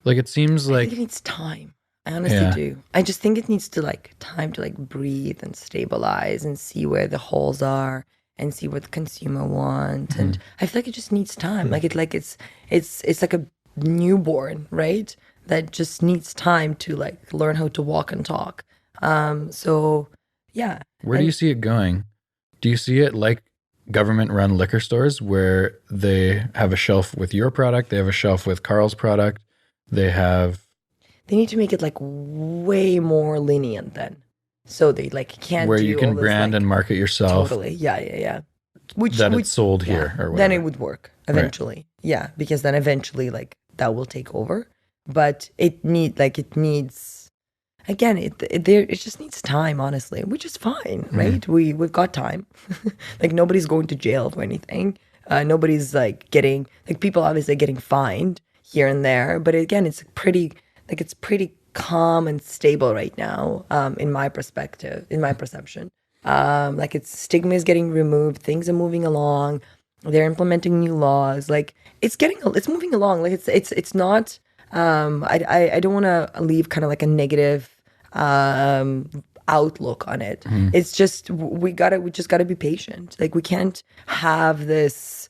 Like it seems like I think it needs time. I honestly do. I just think it needs to time to breathe and stabilize and see where the holes are and see what the consumer wants. Mm-hmm. And I feel like it just needs time. It's like a newborn, right? That just needs time to learn how to walk and talk. So yeah. Where do you see it going? Do you see it like government run liquor stores where they have a shelf with your product, they have a shelf with Carl's product, they need to make it way more lenient then. So they can't where do you can all this, brand and market yourself. Totally. Yeah. It's sold here or whatever. Then it would work eventually. Right. Yeah, because then eventually that will take over. But it needs again, it just needs time, honestly, which is fine, right? We've got time. Nobody's going to jail for anything. Nobody's getting people obviously getting fined here and there, but again, it's pretty calm and stable right now, in my perspective, in my perception. Stigma is getting removed, things are moving along, they're implementing new laws. It's moving along. It's not. I don't want to leave kind of a negative outlook on it. It's just we just gotta be patient. We can't have this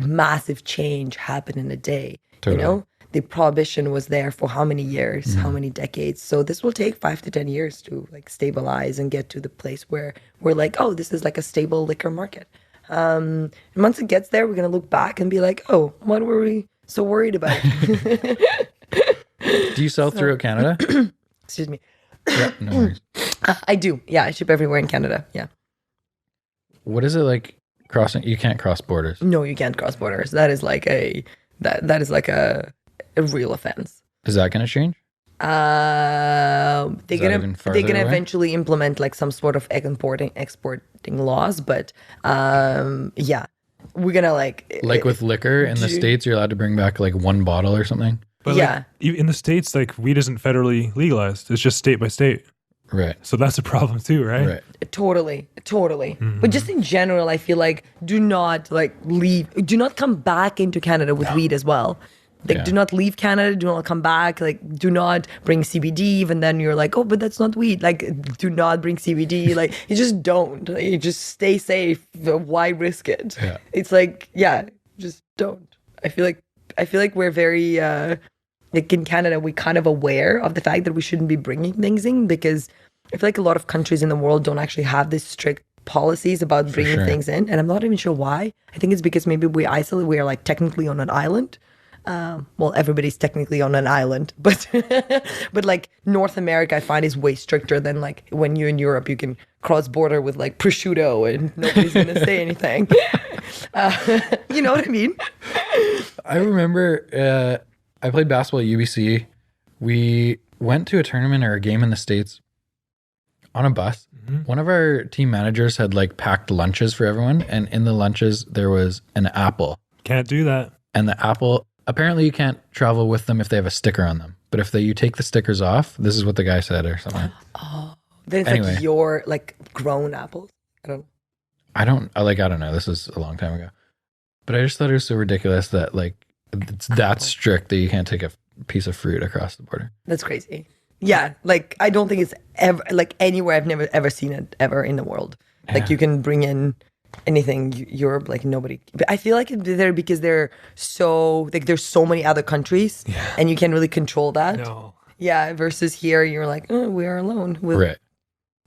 massive change happen in a day. Totally. You know, the prohibition was there for how many years, how many decades. So this will take 5 to 10 years to stabilize and get to the place where we're oh, this is a stable liquor market. And once it gets there, we're gonna look back and be oh, what were we so worried about? Do you sell throughout Canada? Excuse me. Yeah, no worries. I do. Yeah, I ship everywhere in Canada. Yeah. What is it like crossing? You can't cross borders. No, you can't cross borders. That is like that is like a real offense. Is that going to change? They're Is that even gonna farther away? eventually exporting laws, but yeah, we're gonna like with liquor in the States, you're allowed to bring back like one bottle or something. But yeah. like, in the States, like weed isn't federally legalized. It's just state by state. Right. So that's a problem too, right? Right. Totally. But just in general, I feel like do not come back into Canada with weed as well. Like, do not leave Canada, do not come back, like, do not bring CBD, even then you're like, oh, but that's not weed. Like, do not bring CBD. Like, you just don't. Like, you just stay safe. Why risk it? Yeah. It's like, yeah, just don't. I feel like we're very, like in Canada, we're kind of aware of the fact that we shouldn't be bringing things in, because I feel like a lot of countries in the world don't actually have this strict policies about bringing things in. And I'm not even sure why. I think it's because maybe we are like technically on an island. Well, everybody's technically on an island, but but like North America, I find is way stricter than like when you're in Europe, you can cross border with like prosciutto and nobody's gonna say anything. You know what I mean? I remember I played basketball at UBC. We went to a tournament or a game in the States on a bus. One of our team managers had like packed lunches for everyone, and in the lunches there was an apple. Can't do that. And the apple, apparently you can't travel with them if they have a sticker on them. But if you take the stickers off, this is what the guy said or something. Oh, then it's Anyway. like your like grown apples. I don't I don't know. This is a long time ago. But I just thought it was so ridiculous that like it's that strict that you can't take a piece of fruit across the border. That's crazy. Yeah, like I don't think it's ever like anywhere. I've never ever seen it ever in the world. Like you can bring in anything Europe, like nobody. But I feel like they're because they're so like there's so many other countries, and you can't really control that. No. Yeah, versus here, you're like, oh, we are alone with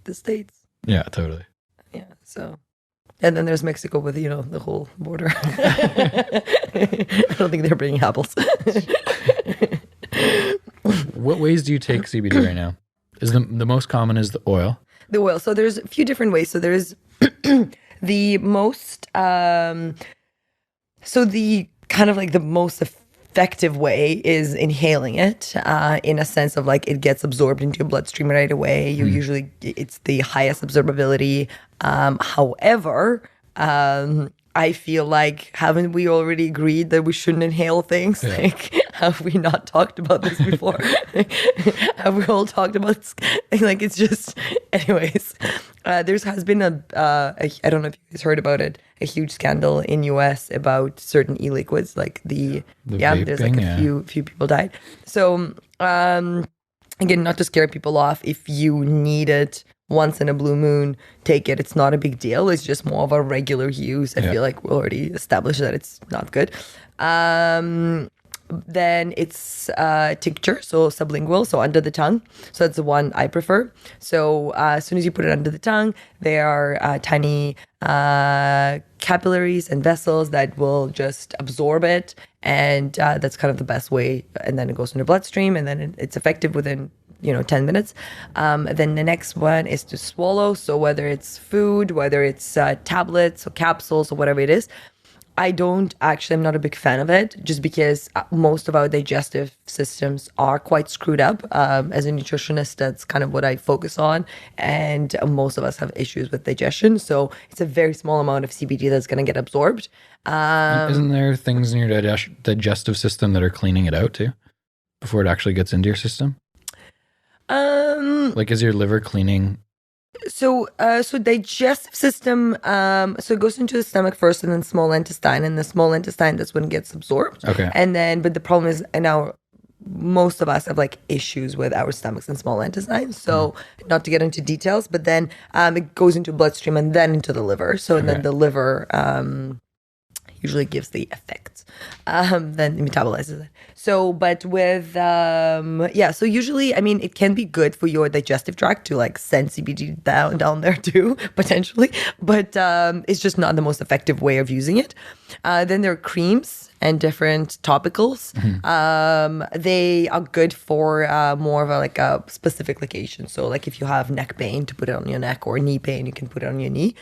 the States. Yeah, totally. Yeah, so. And then there's Mexico with, the whole border. I don't think they're bringing apples. What ways do you take CBD right now? Is the most common is the oil? The oil. So there's a few different ways. So there's the most, so the kind of like the most effective way is inhaling it in a sense of like it gets absorbed into your bloodstream right away. It's the highest absorbability. However, I feel like, haven't we already agreed that we shouldn't inhale things? Yeah. Like, have we not talked about this before? Have we all talked about like it's just, anyways. Has been I don't know if you guys heard about it, a huge scandal in US about certain e-liquids, like the vaping, there's like a few people died. So again, not to scare people off, if you need it once in a blue moon, take it. It's not a big deal. It's just more of a regular use. I feel like we already established that it's not good. Then it's tincture, so sublingual, so under the tongue. So that's the one I prefer. So as soon as you put it under the tongue, there are tiny capillaries and vessels that will just absorb it. And that's kind of the best way. And then it goes in your bloodstream, and then it's effective within 10 minutes. Then the next one is to swallow. So whether it's food, whether it's tablets or capsules or whatever it is, I'm not a big fan of it, just because most of our digestive systems are quite screwed up. As a nutritionist, that's kind of what I focus on. And most of us have issues with digestion. So it's a very small amount of CBD that's going to get absorbed. Isn't there things in your digestive system that are cleaning it out too, before it actually gets into your system? Like, is your liver cleaning? So digestive system, so it goes into the stomach first and then small intestine, and the small intestine, that's when it gets absorbed. Okay. But the problem is most of us have like issues with our stomachs and small intestines. So not to get into details, but then it goes into bloodstream and then into the liver. So then the liver usually gives the effects, then it metabolizes it. So, but with, so usually, it can be good for your digestive tract to like send CBD down there too, potentially, but it's just not the most effective way of using it. Then there are creams and different topicals. They are good for more of a specific location. So like if you have neck pain, to put it on your neck, or knee pain, you can put it on your knee.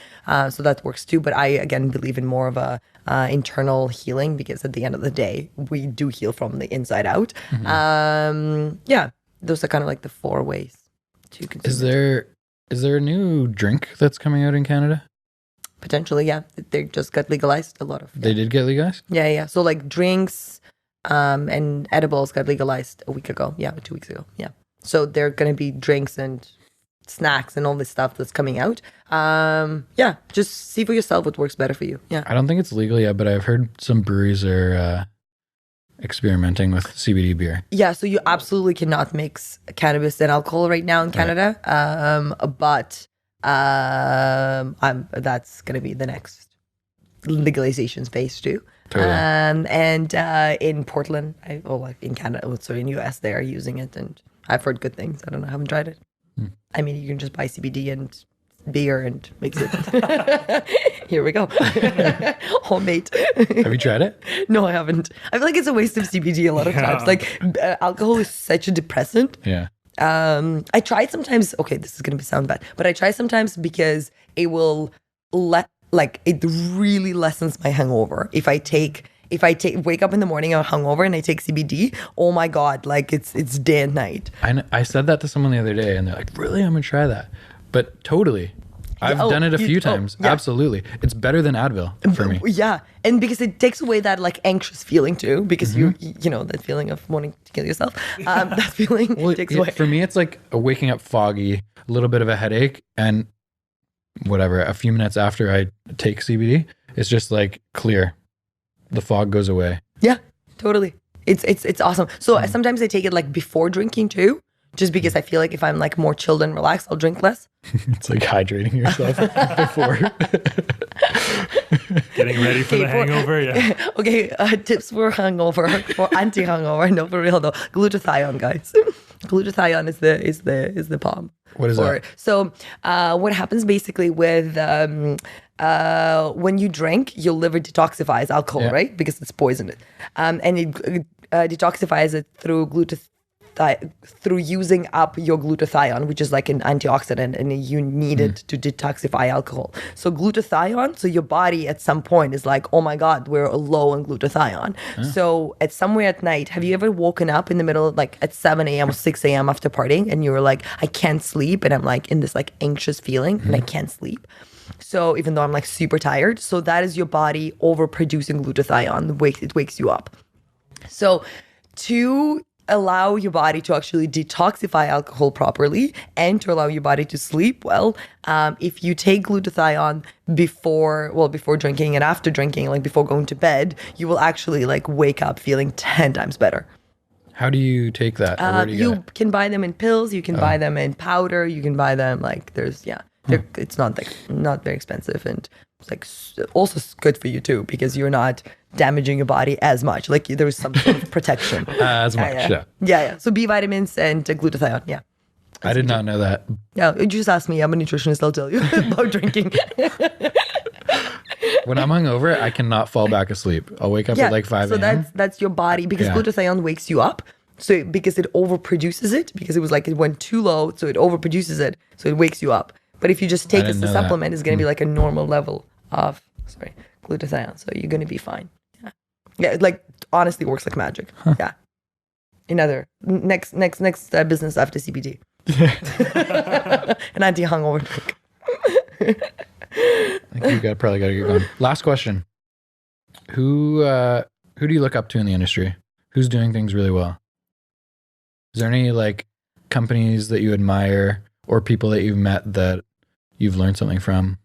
So that works too. But I, again, believe in more of a internal healing, because at the end of the day, we do heal from the inside out. Those are kind of like the 4 ways to consume. Is there a new drink that's coming out in Canada? Potentially, yeah. They just got legalized. A lot of They did get legalized? Yeah. So like drinks and edibles got legalized a week ago. Yeah, 2 weeks ago. Yeah. So there are going to be drinks and snacks and all this stuff that's coming out. Just see for yourself what works better for you. Yeah. I don't think it's legal yet, but I've heard some breweries are experimenting with CBD beer. Yeah, so you absolutely cannot mix cannabis and alcohol right now in Canada. But that's going to be the next legalization phase too. Totally. And in Portland, in Canada, in US, they are using it, and I've heard good things. I don't know, I haven't tried it. I mean, you can just buy CBD and beer and mix it. Here we go. Homemade. Have you tried it? No, I haven't. I feel like it's a waste of CBD a lot of times. Like alcohol is such a depressant. Yeah. I try sometimes. Okay, this is gonna sound bad, but I try sometimes because it will it really lessens my hangover. If I wake up in the morning I'm hungover and I take CBD, oh my God, like it's day and night. I said that to someone the other day and they're like, really? I'm gonna try that. But totally. I've done it a few times. Yeah. Absolutely. It's better than Advil for me. Yeah. And because it takes away that like anxious feeling too, because you know, that feeling of wanting to kill yourself. That feeling takes away. For me, it's like a waking up foggy, a little bit of a headache, and whatever, a few minutes after I take CBD, it's just like clear. The fog goes away. Yeah, totally. It's awesome. So sometimes I take it like before drinking too, just because I feel like if I'm like more chilled and relaxed, I'll drink less. It's like hydrating yourself before. Getting ready for the hangover, yeah. Okay, tips for hangover, for anti-hangover. No, for real though. Glutathione, guys. Glutathione is the bomb. What is that? So what happens basically with when you drink, your liver detoxifies alcohol, right? Because it's poisoned. And it detoxifies it through through using up your glutathione, which is like an antioxidant, and you need it to detoxify alcohol. So glutathione, so your body at some point is like, oh my God, we're low on glutathione. So at somewhere at night, have you ever woken up in the middle, like at 7 a.m. or 6 a.m. after partying, and you were like, I can't sleep, and I'm like in this like anxious feeling, and I can't sleep. So even though I'm like super tired, so that is your body overproducing glutathione. It wakes you up. So to allow your body to actually detoxify alcohol properly and to allow your body to sleep well, if you take glutathione before drinking and after drinking, like before going to bed, you will actually like wake up feeling 10 times better. How do you take that? Or where do you get it? Can buy them in pills, you can buy them in powder, you can buy them like it's not very expensive, and it's like also good for you too, because you're not damaging your body as much. Like there's some sort of protection. As much, yeah. So B vitamins and glutathione, yeah. I did not know that. Yeah, you just ask me. I'm a nutritionist. I'll tell you about drinking. When I'm hungover, I cannot fall back asleep. I'll wake up at like 5 a.m. So that's your body, because glutathione wakes you up. So because it overproduces it, because it was like it went too low, so it overproduces it, so it wakes you up. But if you just take it as a supplement, it's going to be like a normal level of glutathione. So you're going to be fine. Yeah, it like honestly works like magic. Yeah. Another next business after CBD. An anti-hungover drink. I think you probably got to get going. Last question. Who do you look up to in the industry? Who's doing things really well? Is there any like companies that you admire or people that you've met that you've learned something from?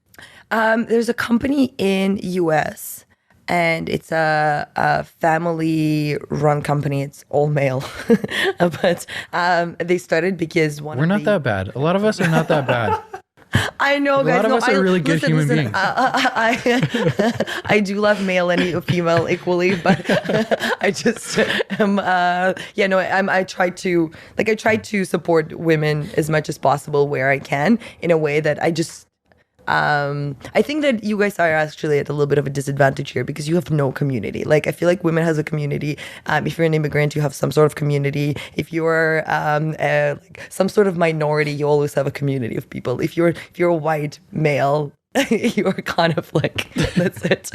There's a company in US, and it's a family-run company. It's all male, but they started because we're not that bad. A lot of us are not that bad. I know, guys. A lot of us are really good human beings. I do love male and female equally, but I just am. I try to support women as much as possible where I can, in a way that I think that you guys are actually at a little bit of a disadvantage here because you have no community. Like I feel like women has a community. If you're an immigrant, you have some sort of community. If you're like some sort of minority, you always have a community of people. If you're a white male, you're kind of like, that's it.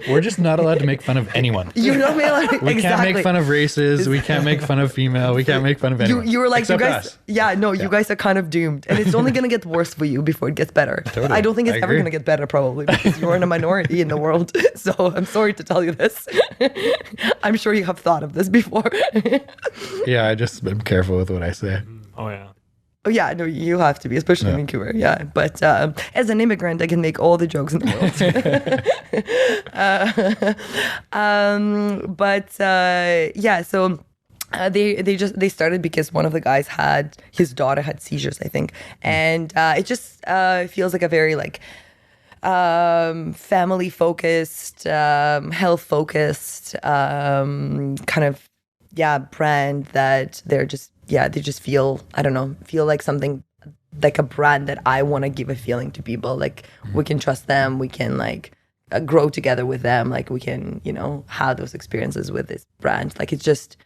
We're just not allowed to make fun of anyone. You're not allowed. We can't make fun of races. We can't make fun of female. We can't make fun of anyone. You were like, except you guys, us. yeah, no, you guys are kind of doomed. And it's only going to get worse for you before it gets better. Totally. I don't think it's I ever agree. going to get better probably because you're in a minority in the world. So I'm sorry to tell you this. I'm sure you have thought of this before. Yeah, I just am careful with what I say. Oh yeah. Oh, yeah, no, you have to be, especially in Vancouver. Yeah, but as an immigrant, I can make all the jokes in the world. Yeah, so they started because one of the guys his daughter had seizures, I think, and it just feels like a very like family focused, health focused kind of brand that they just feel, I don't know, feel like something like a brand that I want to give a feeling to people. Like we can trust them, we can like grow together with them, like we can, have those experiences with this brand. Like it's just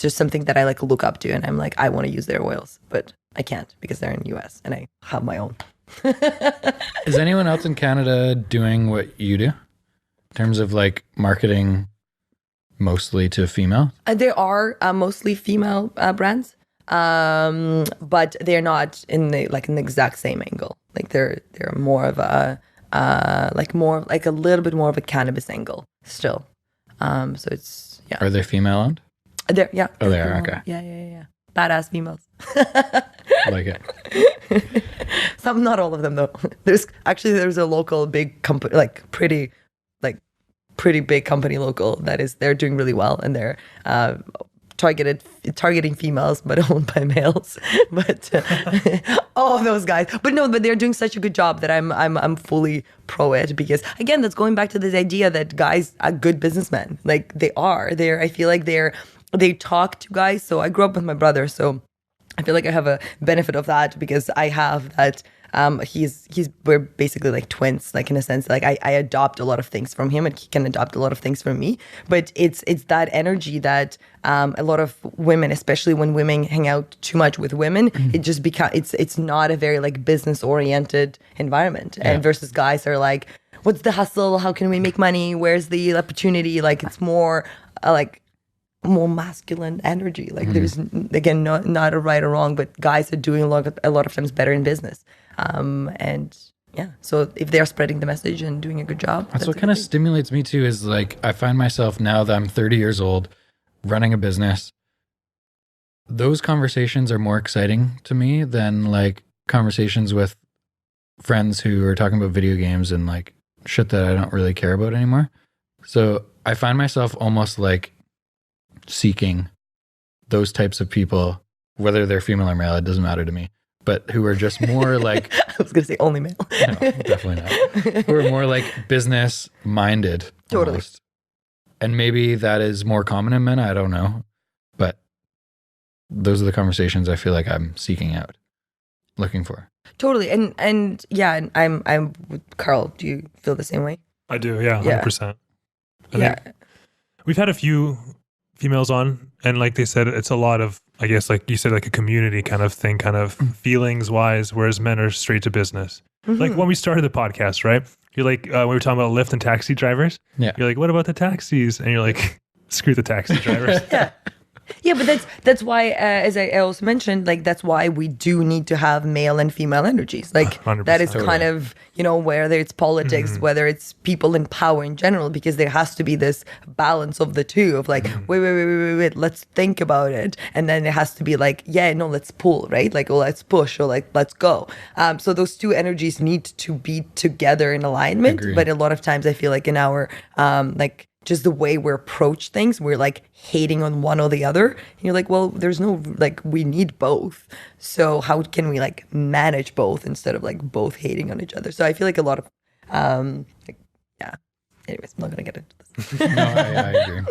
something that I like look up to, and I'm like, I want to use their oils, but I can't because they're in the US and I have my own. Is anyone else in Canada doing what you do in terms of like marketing mostly to female? There are mostly female brands, but they're not in the exact same angle. Like they're more of a a little bit more of a cannabis angle still. So it's Are they female owned? They're Oh, they are. female. Okay. Yeah. Badass females. I like it. Some, not all of them though. There's a local big company, like pretty big company local they're doing really well, and they're targeting females but owned by males. But all of those guys. But they're doing such a good job that I'm fully pro it, because again, that's going back to this idea that guys are good businessmen. Like I feel like they talk to guys. So I grew up with my brother, so I feel like I have a benefit of that because I have that. We're basically like twins, like in a sense, like I adopt a lot of things from him and he can adopt a lot of things from me. But it's that energy that a lot of women, especially when women hang out too much with women, it just becomes, it's not a very like business oriented environment. And versus guys are like, what's the hustle? How can we make money? Where's the opportunity? Like it's more more masculine energy. Like there's, again, not a right or wrong, but guys are doing a lot of times better in business. And yeah, so if they're spreading the message and doing a good job, that's what kind of stimulates me too, is like I find myself now that I'm 30 years old running a business, those conversations are more exciting to me than like conversations with friends who are talking about video games and like shit that I don't really care about anymore. So I find myself almost like seeking those types of people, whether they're female or male, it doesn't matter to me, but who are just more like, I was going to say only male. No, definitely not. Who are more like business minded. Totally. Almost. And maybe that is more common in men. I don't know. But those are the conversations I feel like I'm seeking out, looking for. Totally. And yeah, and I'm with Carl. Do you feel the same way? I do. Yeah. 100%. I Yeah. think we've had a few females on, and like they said, it's a lot of, I guess, like you said, like a community kind of thing, kind of feelings wise, whereas men are straight to business. Like when we started the podcast, right? You're like, we were talking about Lyft and taxi drivers. Yeah. You're like, what about the taxis? And you're like, screw the taxi drivers. Yeah, but that's why, as I also mentioned, like that's why we do need to have male and female energies. Like 100%. that is kind of, whether it's politics, whether it's people in power in general, because there has to be this balance of the two of like, wait, let's think about it. And then it has to be like, let's pull, right? Like, oh, let's push, or like, let's go. So those two energies need to be together in alignment. Agreed. But a lot of times I feel like in our, just the way we approach things, we're like hating on one or the other. And you're like, well, there's no, like, we need both. So how can we like manage both instead of like both hating on each other? So I feel like a lot of, anyways, I'm not going to get into this. No, I agree.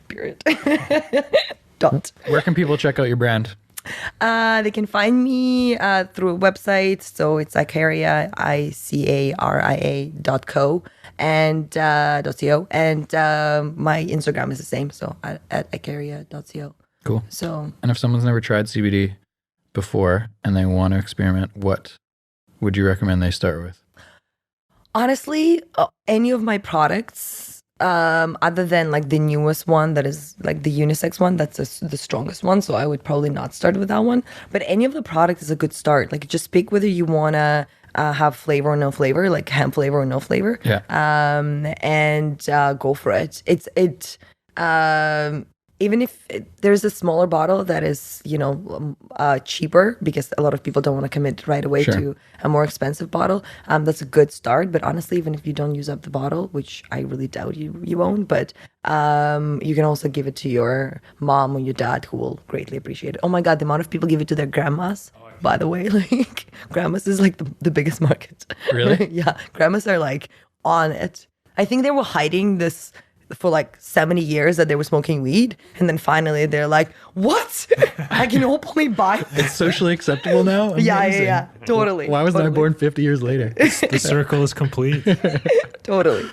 Period. Dot. Where can people check out your brand? They can find me through a website. So it's ICARIA, ICARIA.co and .co. And my Instagram is the same. So at ICARIA.co. Cool. So, And if someone's never tried CBD before and they want to experiment, what would you recommend they start with? honestly, any of my products, other than like the newest one that is like the unisex one, that's the strongest one. So I would probably not start with that one. But any of the product is a good start. Like just pick whether you want to have flavor or no flavor, like hemp flavor or no flavor. Yeah. And go for it. Even if there's a smaller bottle that is, cheaper, because a lot of people don't want to commit right away to a more expensive bottle. That's a good start. But honestly, even if you don't use up the bottle, which I really doubt you won't, but you can also give it to your mom or your dad, who will greatly appreciate it. Oh my God, the amount of people give it to their grandmas. By the way, like grandmas is like the biggest market. Really? Yeah, grandmas are like on it. I think they were hiding this for like 70 years that they were smoking weed, and then finally they're like, what? I can openly buy this. It's socially acceptable now? Yeah, totally. Why wasn't I totally. born 50 years later? The circle is complete. Totally.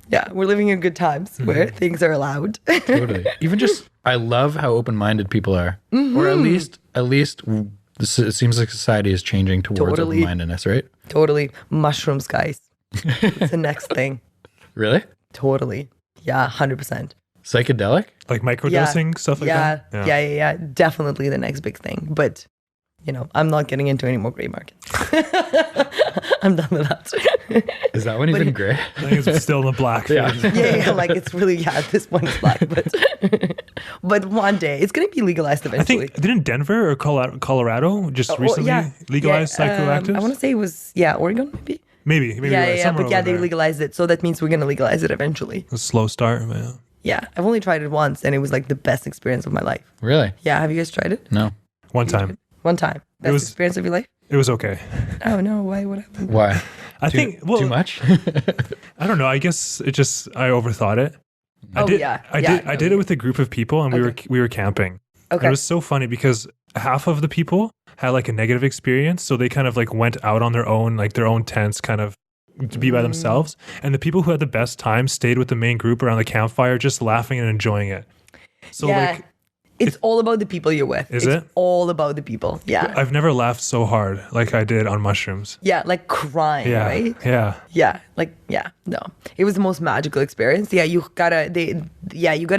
Yeah, we're living in good times where things are allowed. Totally. Even just, I love how open-minded people are. Or at least it seems like society is changing towards Totally. open-mindedness, right? Totally. Mushrooms, guys. It's the next thing. Really? Totally. Yeah, 100%. Psychedelic? Like microdosing, stuff like that? Yeah. Definitely the next big thing. But, I'm not getting into any more gray markets. I'm done with that. Is that one even gray? I think it's still in the black. Yeah, like it's really, at this point it's black. But one day, it's going to be legalized I eventually. think, didn't Denver or Colorado just recently legalize psychoactives? I want to say it was, Oregon maybe? Maybe. Yeah, somewhere but yeah, over they there. legalized it. So that means we're going to legalize it eventually. A slow start, man. Yeah, I've only tried it once and it was like the best experience of my life. Really? Yeah, have you guys tried it? No. One time. One time. Best was- experience of your life? It was okay. Oh no, why? What happened? Why? I think, well, too much? I don't know. I guess I overthought it. I did it with a group of people, and we were camping. Okay. And it was so funny because half of the people had like a negative experience, so they kind of like went out on their own, like their own tents, kind of to be by themselves. And the people who had the best time stayed with the main group around the campfire, just laughing and enjoying it. So like, it's all about the people you're with. Is it's it? all about the people. Yeah. I've never laughed so hard like I did on mushrooms. Yeah, like crying, Yeah, right? yeah. Yeah, no. It was the most magical experience. Yeah, you gotta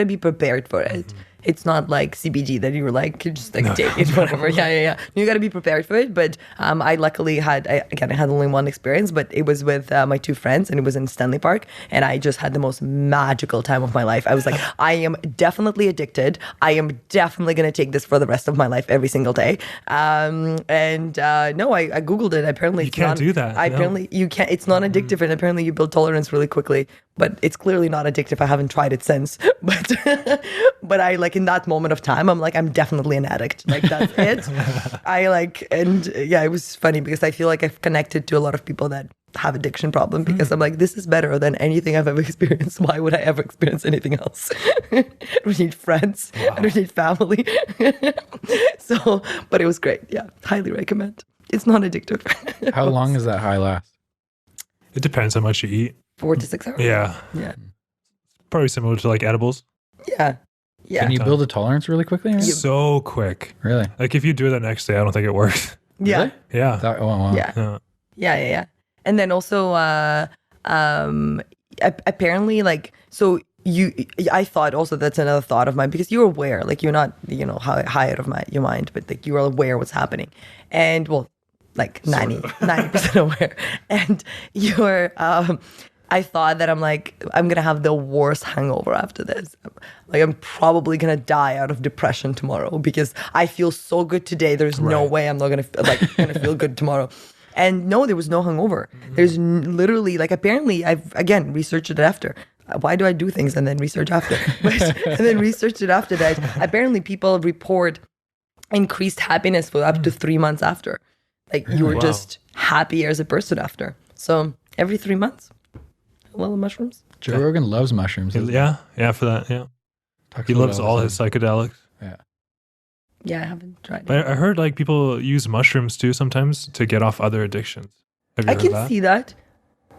be prepared for it. Mm-hmm. It's not like CBD that you were like, you just like take it, whatever. Yeah. You gotta be prepared for it. But I luckily had only one experience, but it was with my two friends, and it was in Stanley Park, and I just had the most magical time of my life. I was like, I am definitely addicted. I am definitely gonna take this for the rest of my life every single day. I Googled it. Apparently, You can't do that. Apparently, you can't. It's not addictive, and apparently, you build tolerance really quickly. But it's clearly not addictive. I haven't tried it since. But I like in that moment of time, I'm like, I'm definitely an addict. Like that's it. It was funny because I feel like I've connected to a lot of people that have addiction problem, because I'm like, this is better than anything I've ever experienced. Why would I ever experience anything else? I don't need friends. I don't need family. But it was great. Yeah, highly recommend. It's not addictive. How long does that high last? It depends how much you eat. 4 to 6 hours. Yeah. Probably similar to like edibles. Yeah. Can you build a tolerance really quickly? So quick. Really? Like if you do it the next day, I don't think it works. Yeah. Really? Yeah. Oh, wow. Yeah. And then also, apparently, like, so I thought also that's another thought of mine, because you're aware, like you're not, high out of your mind, but like you are aware what's happening. And well, like 90% aware. And you're, I thought that I'm going to have the worst hangover after this. Like I'm probably going to die out of depression tomorrow because I feel so good today. There's no way I'm not going to feel good tomorrow. And no, there was no hangover. Mm-hmm. There's literally, like, apparently I've, again, researched it after. Why do I do things and then research after? And then researched it after that. Apparently people report increased happiness for up to 3 months after. Like you were just happier as a person after. So every 3 months, a little mushrooms. Joe Rogan loves mushrooms. Yeah, for that. Yeah, he loves all his psychedelics. Yeah. Yeah, I haven't tried it. But I heard like people use mushrooms too sometimes to get off other addictions. Have you I heard can that? see that.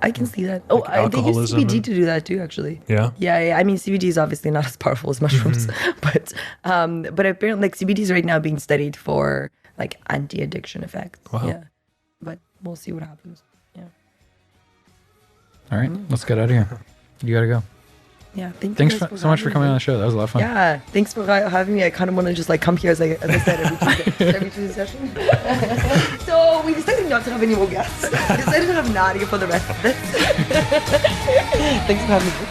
I can see that. Oh, Like they use alcoholism CBD and- to do that too, actually. Yeah. Yeah. I mean, CBD is obviously not as powerful as mushrooms, but apparently, like CBD is right now being studied for like anti-addiction effects. Wow. Yeah, but we'll see what happens. Yeah. All right, let's get out of here. You gotta go. Yeah. Thanks so much for coming on the show. That was a lot of fun. Yeah. Thanks for having me. I kind of want to just like come here as I said every Tuesday session. So we decided not to have any more guests. We decided to have Nadya for the rest of this. Thanks for having me.